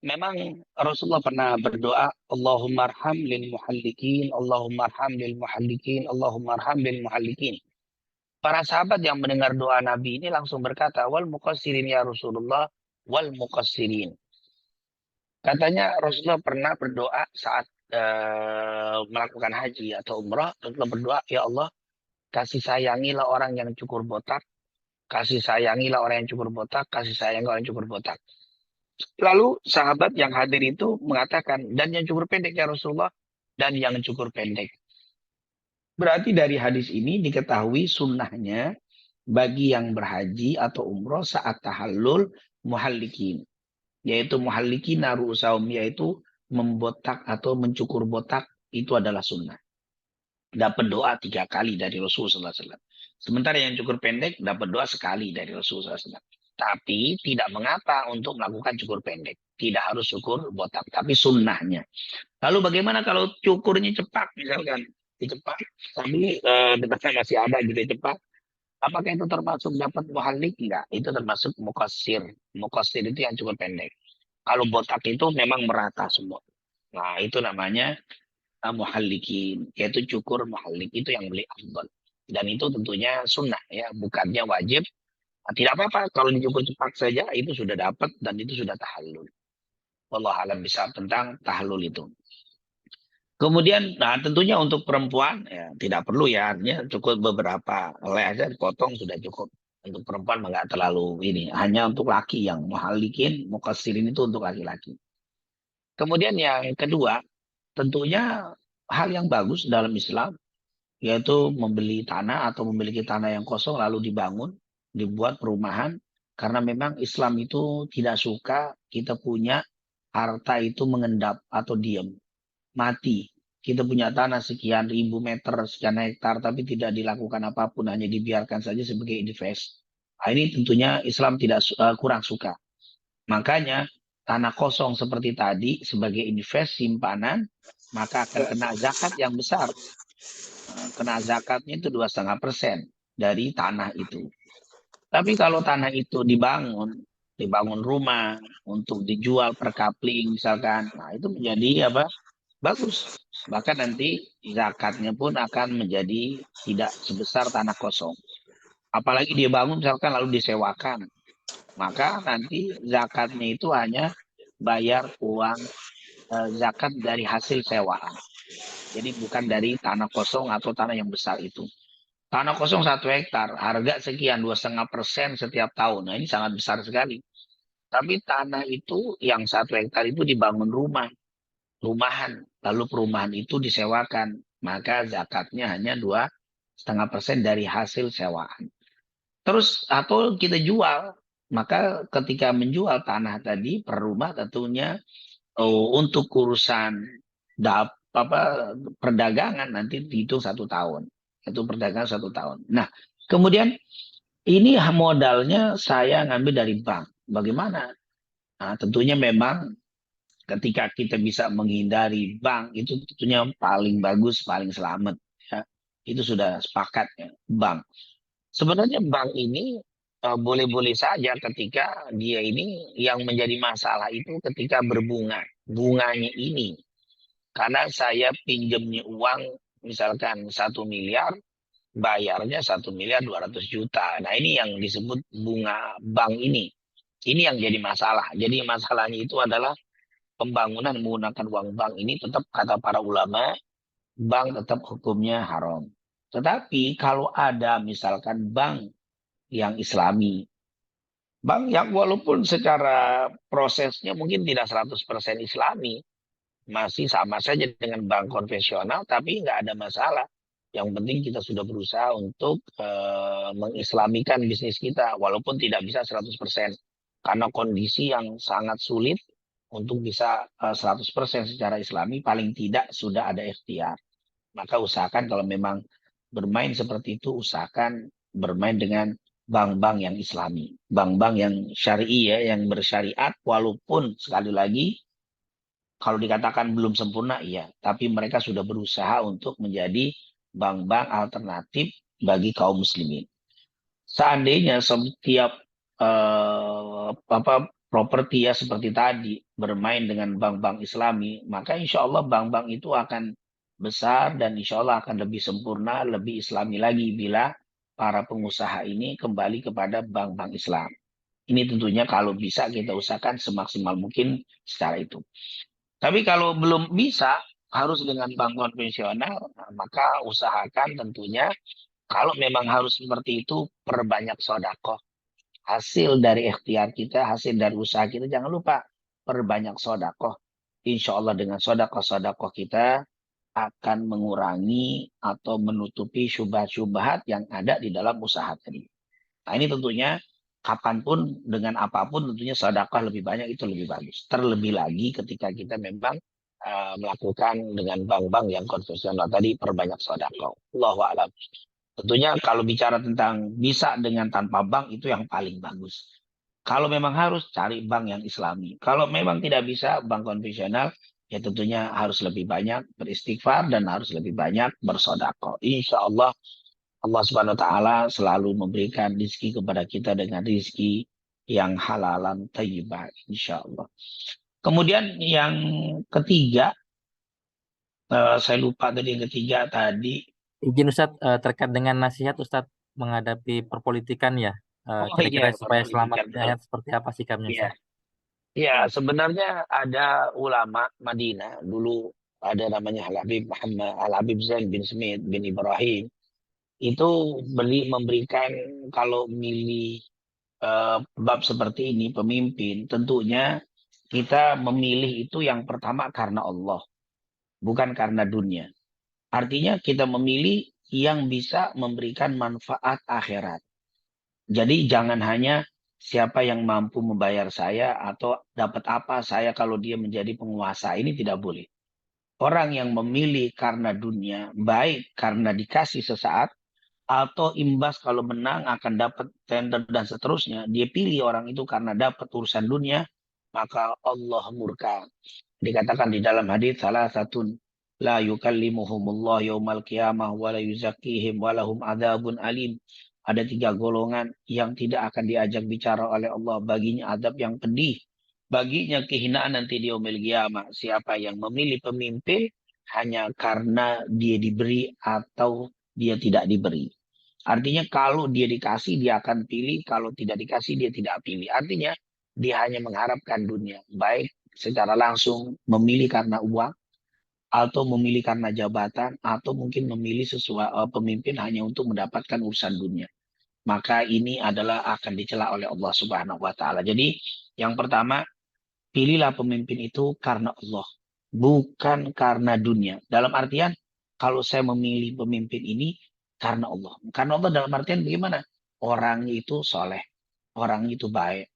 memang Rasulullah pernah berdoa, Allahumma arham lil muhallikin, Allahumma arham lil muhallikin, Allahumma arham lil muhallikin. Para sahabat yang mendengar doa Nabi ini langsung berkata, wal muqassirin ya Rasulullah, wal muqassirin. Katanya Rasulullah pernah berdoa saat melakukan haji atau umrah, Rasulullah berdoa, ya Allah, kasih sayangilah orang yang cukur botak, kasih sayangilah orang yang cukur botak, kasih sayangi orang yang cukur botak. Lalu sahabat yang hadir itu mengatakan, dan yang cukur pendek ya Rasulullah, dan yang cukur pendek. Berarti dari hadis ini diketahui sunnahnya bagi yang berhaji atau umroh saat tahallul muhallikin. Yaitu muhallikin ru'usahum, yaitu membotak atau mencukur botak, itu adalah sunnah. Dapat doa 3 kali dari Rasulullah SAW. Sementara yang cukur pendek dapat doa sekali dari Rasulullah SAW. Tapi tidak mengapa untuk melakukan cukur pendek. Tidak harus cukur botak, tapi sunnahnya. Lalu bagaimana kalau cukurnya cepat, misalkan dicepat, tapi dekatnya masih ada gitu cepat. Apakah itu termasuk dapat muhallik? Enggak, itu termasuk mukasir. Mukasir itu yang cukur pendek. Kalau botak itu memang merata semua. Nah, itu namanya muhallikin, yaitu cukur muhallik, itu yang beli afdal. Dan itu tentunya sunnah ya, bukannya wajib. Nah, tidak apa-apa kalau dicukur cepat saja, itu sudah dapat dan itu sudah tahallul. Wallahu alam bisa tentang tahallul itu. Kemudian, nah tentunya untuk perempuan ya tidak perlu ya, artinya cukup beberapa helai aja dipotong sudah cukup. Untuk perempuan enggak terlalu ini, hanya untuk laki yang muhallikin, muqassirin itu untuk laki-laki. Kemudian yang kedua, tentunya hal yang bagus dalam Islam yaitu membeli tanah atau memiliki tanah yang kosong lalu dibangun, dibuat perumahan, karena memang Islam itu tidak suka kita punya harta itu mengendap atau diam, mati. Kita punya tanah sekian ribu meter, sekian hektar, tapi tidak dilakukan apapun, hanya dibiarkan saja sebagai invest. Nah, ini tentunya Islam tidak kurang suka. Makanya tanah kosong seperti tadi sebagai invest simpanan, maka akan kena zakat yang besar. Kena zakatnya itu 2,5% dari tanah itu. Tapi kalau tanah itu dibangun rumah untuk dijual per kapling misalkan, nah itu menjadi apa? Bagus. Bahkan nanti zakatnya pun akan menjadi tidak sebesar tanah kosong. Apalagi dia bangun misalkan lalu disewakan, maka nanti zakatnya itu hanya bayar uang zakat dari hasil sewaan. Jadi bukan dari tanah kosong atau tanah yang besar itu. Tanah kosong 1 hektar, harga sekian 2,5% setiap tahun. Nah ini sangat besar sekali. Tapi tanah itu yang 1 hektar itu dibangun rumahan. Lalu perumahan itu disewakan. Maka zakatnya hanya 2,5% dari hasil sewaan. Terus atau kita jual, maka ketika menjual tanah tadi per rumah tentunya untuk urusan perdagangan nanti dihitung 1 tahun. Itu perdagangan 1 tahun. Nah, kemudian ini modalnya saya ngambil dari bank. Bagaimana? Nah, tentunya memang ketika kita bisa menghindari bank itu tentunya paling bagus, paling selamat. Ya. Itu sudah sepakat ya, bank. Sebenarnya bank ini boleh-boleh saja ketika dia ini yang menjadi masalah itu ketika berbunga. Bunganya ini. Karena saya pinjamnya uang misalkan 1 miliar, bayarnya 1,2 miliar. Nah ini yang disebut bunga bank ini. Ini yang jadi masalah. Jadi masalahnya itu adalah pembangunan menggunakan uang bank ini tetap kata para ulama, bank tetap hukumnya haram. Tetapi kalau ada misalkan bank yang islami, Bank yang walaupun secara prosesnya mungkin tidak 100% Islami, masih sama saja dengan bank konvensional, tapi nggak ada masalah. Yang penting kita sudah berusaha untuk mengislamikan bisnis kita, walaupun tidak bisa 100%. Karena kondisi yang sangat sulit untuk bisa 100% secara Islami, paling tidak sudah ada ikhtiar. Maka usahakan kalau memang bermain seperti itu, usahakan bermain dengan bank-bank yang Islami. Bank-bank yang syari'i ya, yang bersyariat, walaupun sekali lagi kalau dikatakan belum sempurna, iya. Tapi mereka sudah berusaha untuk menjadi bank-bank alternatif bagi kaum muslimin. Seandainya setiap properti ya seperti tadi bermain dengan bank-bank Islami, maka insya Allah bank-bank itu akan besar dan insya Allah akan lebih sempurna, lebih Islami lagi bila para pengusaha ini kembali kepada bank-bank Islam. Ini tentunya kalau bisa kita usahakan semaksimal mungkin secara itu. Tapi kalau belum bisa, harus dengan bank konvensional, nah, maka usahakan tentunya kalau memang harus seperti itu, perbanyak sodako. Hasil dari ikhtiar kita, hasil dari usaha kita, jangan lupa perbanyak sodako. Insya Allah dengan sodako-sodako kita akan mengurangi atau menutupi syubhat-syubhat yang ada di dalam usaha tadi. Nah ini tentunya kapanpun dengan apapun tentunya sedekah lebih banyak itu lebih bagus. Terlebih lagi ketika kita memang melakukan dengan bank-bank yang konvensional tadi perbanyak sedekah. Allahu a'lam. Tentunya kalau bicara tentang bisa dengan tanpa bank itu yang paling bagus. Kalau memang harus cari bank yang Islami. Kalau memang tidak bisa bank konvensional ya tentunya harus lebih banyak beristighfar dan harus lebih banyak bersedekah. Insya Allah Allah Subhanahu wa taala selalu memberikan rizki kepada kita dengan rizki yang halalan thayyibah insyaallah. Kemudian yang ketiga, saya lupa tadi yang ketiga tadi. Izin Ustadz, terkait dengan nasihat Ustadz menghadapi perpolitikan ya. Oh Kira-kira iya, supaya selamat perpolitikan betul. sehat seperti apa sikapnya Iya. Ustadz? Ya, sebenarnya ada ulama Madinah dulu ada namanya Al-Habib Zain bin Smith bin Ibrahim. Itu memberikan kalau milih bab seperti ini pemimpin tentunya kita memilih itu yang pertama karena Allah, bukan karena dunia. Artinya kita memilih yang bisa memberikan manfaat akhirat. Jadi jangan hanya siapa yang mampu membayar saya atau dapat apa saya kalau dia menjadi penguasa. Ini tidak boleh. Orang yang memilih karena dunia, baik karena dikasih sesaat, atau imbas kalau menang akan dapat tender dan seterusnya, dia pilih orang itu karena dapat urusan dunia, maka Allah murka. Dikatakan di dalam hadis salah satu la yukallimuhumullah yaumal qiyamah wa la yuzakkihim wa lahum adzabun alim. Ada tiga golongan yang tidak akan diajak bicara oleh Allah, baginya adab yang pedih, baginya kehinaan nanti di yaumil qiyamah. Siapa yang memilih pemimpin hanya karena dia diberi atau dia tidak diberi. Artinya kalau dia dikasih dia akan pilih, kalau tidak dikasih dia tidak pilih. Artinya dia hanya mengharapkan dunia, baik secara langsung memilih karena uang atau memilih karena jabatan atau mungkin memilih sesuai pemimpin hanya untuk mendapatkan urusan dunia. Maka ini adalah akan dicela oleh Allah Subhanahu wa taala. Jadi yang pertama, pilihlah pemimpin itu karena Allah, bukan karena dunia. Dalam artian kalau saya memilih pemimpin ini karena Allah. Karena Allah dalam artian bagaimana? Orangnya itu soleh, orangnya itu baik,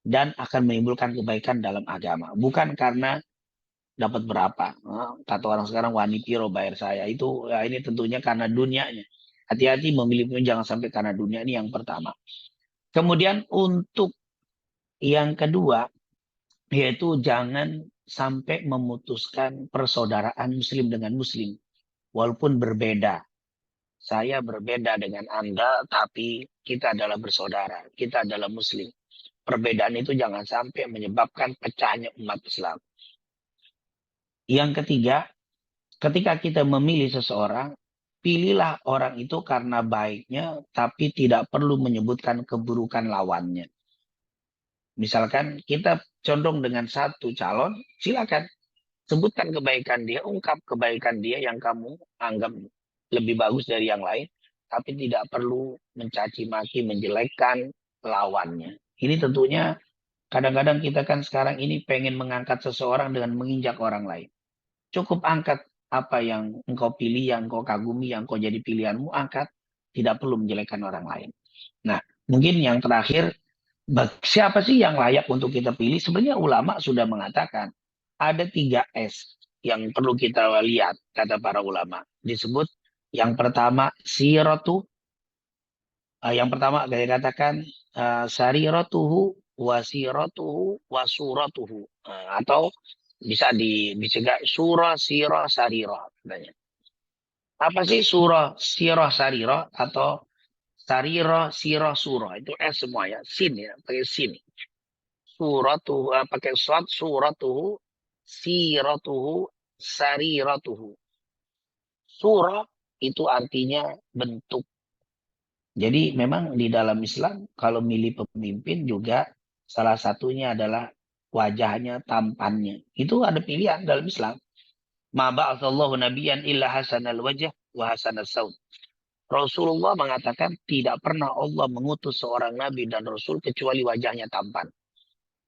dan akan menimbulkan kebaikan dalam agama. Bukan karena dapat berapa. Kata orang sekarang, wani piro bayar saya. Itu ya ini tentunya karena dunianya. Hati-hati memilih pemimpin jangan sampai karena dunia, ini yang pertama. Kemudian untuk yang kedua, yaitu jangan sampai memutuskan persaudaraan muslim dengan muslim. Walaupun berbeda. Saya berbeda dengan Anda, tapi kita adalah bersaudara. Kita adalah muslim. Perbedaan itu jangan sampai menyebabkan pecahnya umat Islam. Yang ketiga, ketika kita memilih seseorang, pilihlah orang itu karena baiknya, tapi tidak perlu menyebutkan keburukan lawannya. Misalkan kita condong dengan satu calon, silakan sebutkan kebaikan dia, ungkap kebaikan dia yang kamu anggap lebih bagus dari yang lain, tapi tidak perlu mencaci maki, menjelekkan lawannya. Ini tentunya kadang-kadang kita kan sekarang ini pengen mengangkat seseorang dengan menginjak orang lain. Cukup angkat apa yang engkau pilih, yang engkau kagumi, yang engkau jadi pilihanmu, angkat. Tidak perlu menjelekkan orang lain. Nah, mungkin yang terakhir, siapa sih yang layak untuk kita pilih? Sebenarnya ulama sudah mengatakan ada 3 S yang perlu kita lihat, kata para ulama. Disebut yang pertama siratu, yang pertama saya katakan sariratuhu wasiratuhu wasuratuhu. Atau bisa gak surah sirah sarirah katanya. Apa sih surah sirah sarirah atau sarirah sirah surah? Itu S semua ya, sin ya, pakai sin. Suratuhu pakai surat suratuhu siratuhu sariratuhu. Surah itu artinya bentuk. Jadi memang di dalam Islam kalau milih pemimpin juga salah satunya adalah wajahnya, tampannya. Itu ada pilihan dalam Islam. Ma ba'atsallahu nabiyyan illa hasanal wajh wa hasanal saut. Rasulullah mengatakan tidak pernah Allah mengutus seorang nabi dan rasul kecuali wajahnya tampan.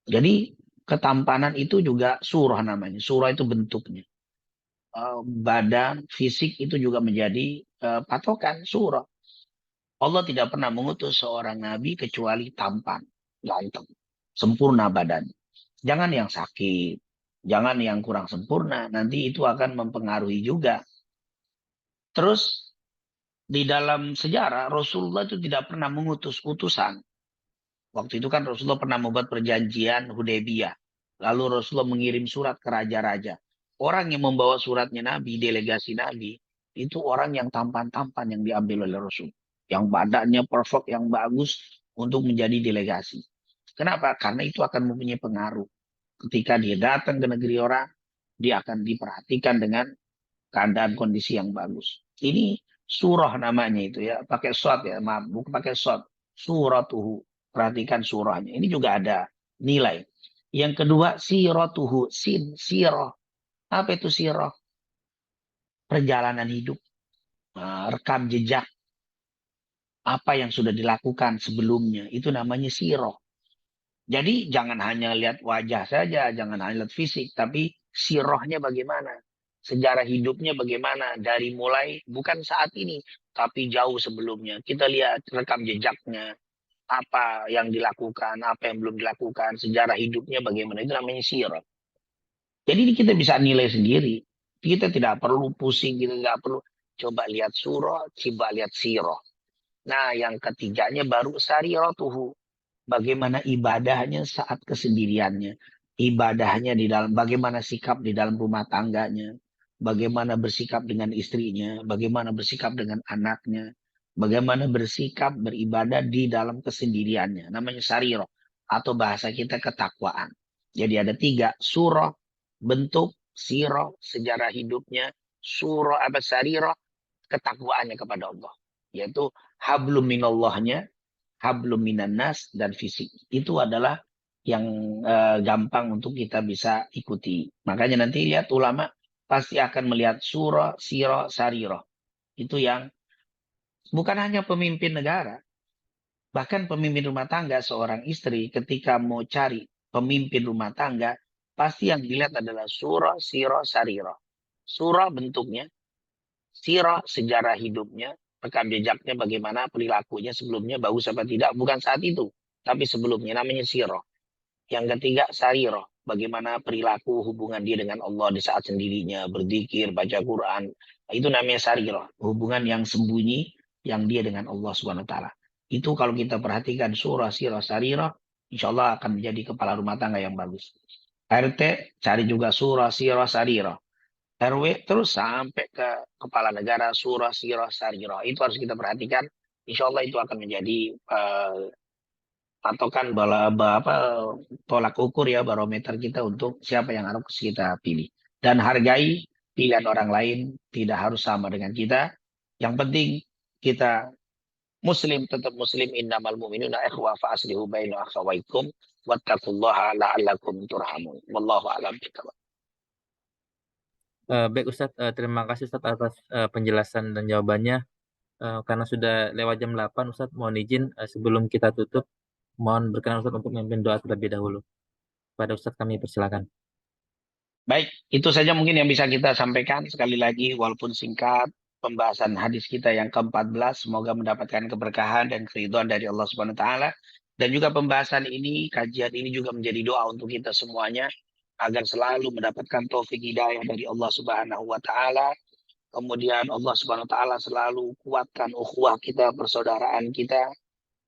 Jadi ketampanan itu juga surah namanya. Surah itu bentuknya. Badan, fisik itu juga menjadi patokan surah. Allah tidak pernah mengutus seorang nabi kecuali tampan, ganteng, sempurna badan. Jangan yang sakit, jangan yang kurang sempurna, nanti itu akan mempengaruhi juga. Terus di dalam sejarah Rasulullah itu tidak pernah mengutus utusan. Waktu itu kan Rasulullah pernah membuat perjanjian Hudaybiyah. Lalu Rasulullah mengirim surat ke raja-raja. Orang yang membawa suratnya Nabi, delegasi Nabi, itu orang yang tampan-tampan yang diambil oleh Rasul. Yang badannya perfect, yang bagus untuk menjadi delegasi. Kenapa? Karena itu akan mempunyai pengaruh. Ketika dia datang ke negeri orang, dia akan diperhatikan dengan keadaan kondisi yang bagus. Ini surah namanya itu ya, pakai shot ya, maaf, bukan pakai shot. Suratuhu, perhatikan surahnya. Ini juga ada nilai. Yang kedua, siratuhu, sin, sirah. Apa itu sirah? Perjalanan hidup, rekam jejak, apa yang sudah dilakukan sebelumnya. Itu namanya sirah. Jadi jangan hanya lihat wajah saja, jangan hanya lihat fisik, tapi sirahnya bagaimana? Sejarah hidupnya bagaimana? Dari mulai bukan saat ini, tapi jauh sebelumnya. Kita lihat rekam jejaknya, apa yang dilakukan, apa yang belum dilakukan, sejarah hidupnya bagaimana. Itu namanya sirah. Jadi ini kita bisa nilai sendiri. Kita tidak perlu pusing, kita tidak perlu coba lihat surah, coba lihat sirah. Nah, yang ketiganya baru sariratuhu. Bagaimana ibadahnya saat kesendiriannya. Ibadahnya di dalam, bagaimana sikap di dalam rumah tangganya. Bagaimana bersikap dengan istrinya. Bagaimana bersikap dengan anaknya. Bagaimana bersikap beribadah di dalam kesendiriannya. Namanya sariro. Atau bahasa kita ketakwaan. Jadi ada 3. Surah, bentuk, siro, sejarah hidupnya. Surah apa sariro, ketakwaannya kepada Allah. Yaitu hablum minallahnya, hablum minan nas, dan fisik. Itu adalah yang gampang untuk kita bisa ikuti. Makanya nanti lihat ulama pasti akan melihat surah, sirah, sarirah. Itu yang bukan hanya pemimpin negara, bahkan pemimpin rumah tangga, seorang istri ketika mau cari pemimpin rumah tangga, pasti yang dilihat adalah surah, sirah, sarirah. Surah bentuknya, sirah sejarah hidupnya, rekam jejaknya bagaimana, perilakunya sebelumnya bagus apa tidak, bukan saat itu, tapi sebelumnya, namanya sirah. Yang ketiga sarirah, bagaimana perilaku hubungan dia dengan Allah di saat sendirinya, berzikir, baca Quran. Itu namanya sarirah, hubungan yang sembunyi yang dia dengan Allah Subhanahu wa taala. Itu kalau kita perhatikan surah, sirah, sarirah, insya Allah akan menjadi kepala rumah tangga yang bagus. RT cari juga surah, sirah, sarirah. RW terus sampai ke kepala negara, surah, sirah, sarirah. Itu harus kita perhatikan. Insya Allah itu akan menjadi patokan apa, tolak ukur ya, barometer kita untuk siapa yang harus kita pilih. Dan hargai pilihan orang lain, tidak harus sama dengan kita. Yang penting kita muslim, tetap muslim. Innamal mu'minuna ikhwa fa aslihu baina akhawaykum wattaqullaha la'allakum turhamun. Wallahu a'lam bishawab. Baik Ustadz, terima kasih Ustadz atas penjelasan dan jawabannya. Karena sudah lewat jam 8, Ustadz mohon izin sebelum kita tutup, Mohon berkenan Ustaz untuk memimpin doa terlebih dahulu. Pada Ustaz kami persilakan. Baik, itu saja mungkin yang bisa kita sampaikan. Sekali lagi, walaupun singkat, pembahasan hadis kita yang ke-14, semoga mendapatkan keberkahan dan keridhaan dari Allah Subhanahu wa taala. Dan juga pembahasan ini, kajian ini juga menjadi doa untuk kita semuanya agar selalu mendapatkan taufik hidayah dari Allah Subhanahu wa taala. Kemudian Allah Subhanahu wa taala selalu kuatkan ukhuwah kita, persaudaraan kita,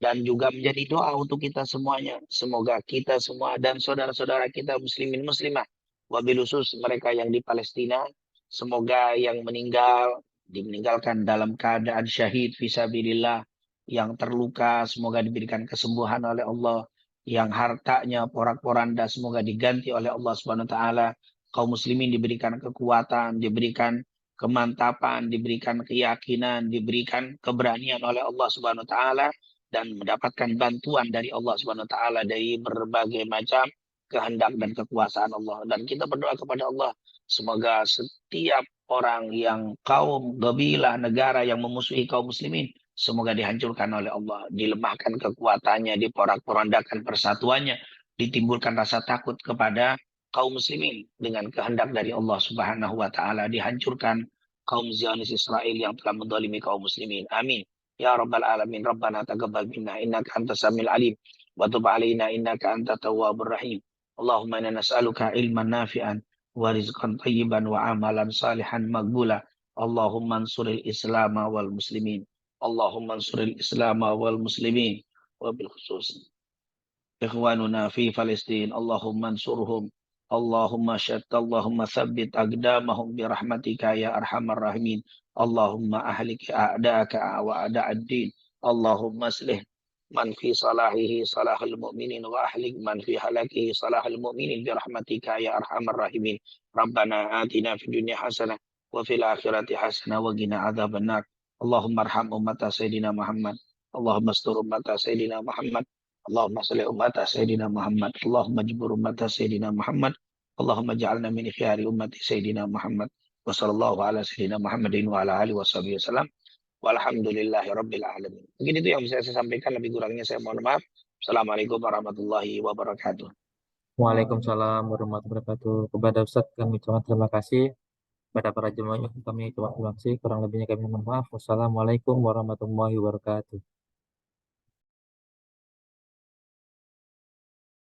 dan juga menjadi doa untuk kita semuanya. Semoga kita semua dan saudara-saudara kita muslimin muslimah, wabil khusus mereka yang di Palestina, semoga yang meninggalkan dalam keadaan syahid fisabilillah, yang terluka semoga diberikan kesembuhan oleh Allah, yang hartanya porak-poranda semoga diganti oleh Allah Subhanahu wa taala, kaum muslimin diberikan kekuatan, diberikan kemantapan, diberikan keyakinan, diberikan keberanian oleh Allah Subhanahu wa taala, dan mendapatkan bantuan dari Allah Subhanahu wa taala dari berbagai macam kehendak dan kekuasaan Allah. Dan kita berdoa kepada Allah semoga setiap orang yang kaum kabilah negara yang memusuhi kaum muslimin semoga dihancurkan oleh Allah, dilemahkan kekuatannya, diporak-porandakan persatuannya, ditimbulkan rasa takut kepada kaum muslimin dengan kehendak dari Allah Subhanahu wa taala, dihancurkan kaum Zionis Israel yang telah mendolimi kaum muslimin. Amin. Ya Rabbal Alamin, Rabbana taqabbal minna innaka antas samil alim wa tub alaina innaka antat tawwabur rahim. Allahumma inna nas'aluka ilman nafi'an wa rizqan tayyiban wa amalan salihan maghbula. Allahumma ansuril Islam wal muslimin. Allahumma ansuril Islam wal muslimin. Wa bil khusus ikhwanuna fi Palestin. Allahumma ansurhum. Allahumma syatta. Allahumma thabbit aqdamahum bi rahmatika ya arhamar rahimin. Allahumma ahlik a'da'aka wa a'da'ad din. Allahumma aslih man fi salahihi salahul mu'minin wa ahlik man fi halakihi salahul mu'minin bi rahmatika ya arhamar rahimin. Rabbana atina fid dunya hasanah wa fil akhirati hasanah wa qina adzabannar. Allahumma arham ummata sayyidina Muhammad. Allahumma astur ummata sayyidina Muhammad. Allahumma salli ummata Sayyidina Muhammad. Allahumma jibur ummata Sayyidina Muhammad. Allahumma ja'alna min khiyari ummati Sayyidina Muhammad. Wa sallallahu ala Sayyidina Muhammadin wa ala alihi wa sahbihi wasallam. Walhamdulillahi rabbil alamin. Mungkin itu yang bisa saya sampaikan. Lebih kurangnya saya mohon maaf. Assalamualaikum warahmatullahi wabarakatuh. Waalaikumsalam warahmatullahi wabarakatuh. Kepada Ustaz kami ucapkan terima kasih. Pada para jemaah kami ucapkan terima kasih. Kurang lebihnya kami mohon maaf. Wassalamualaikum warahmatullahi wabarakatuh.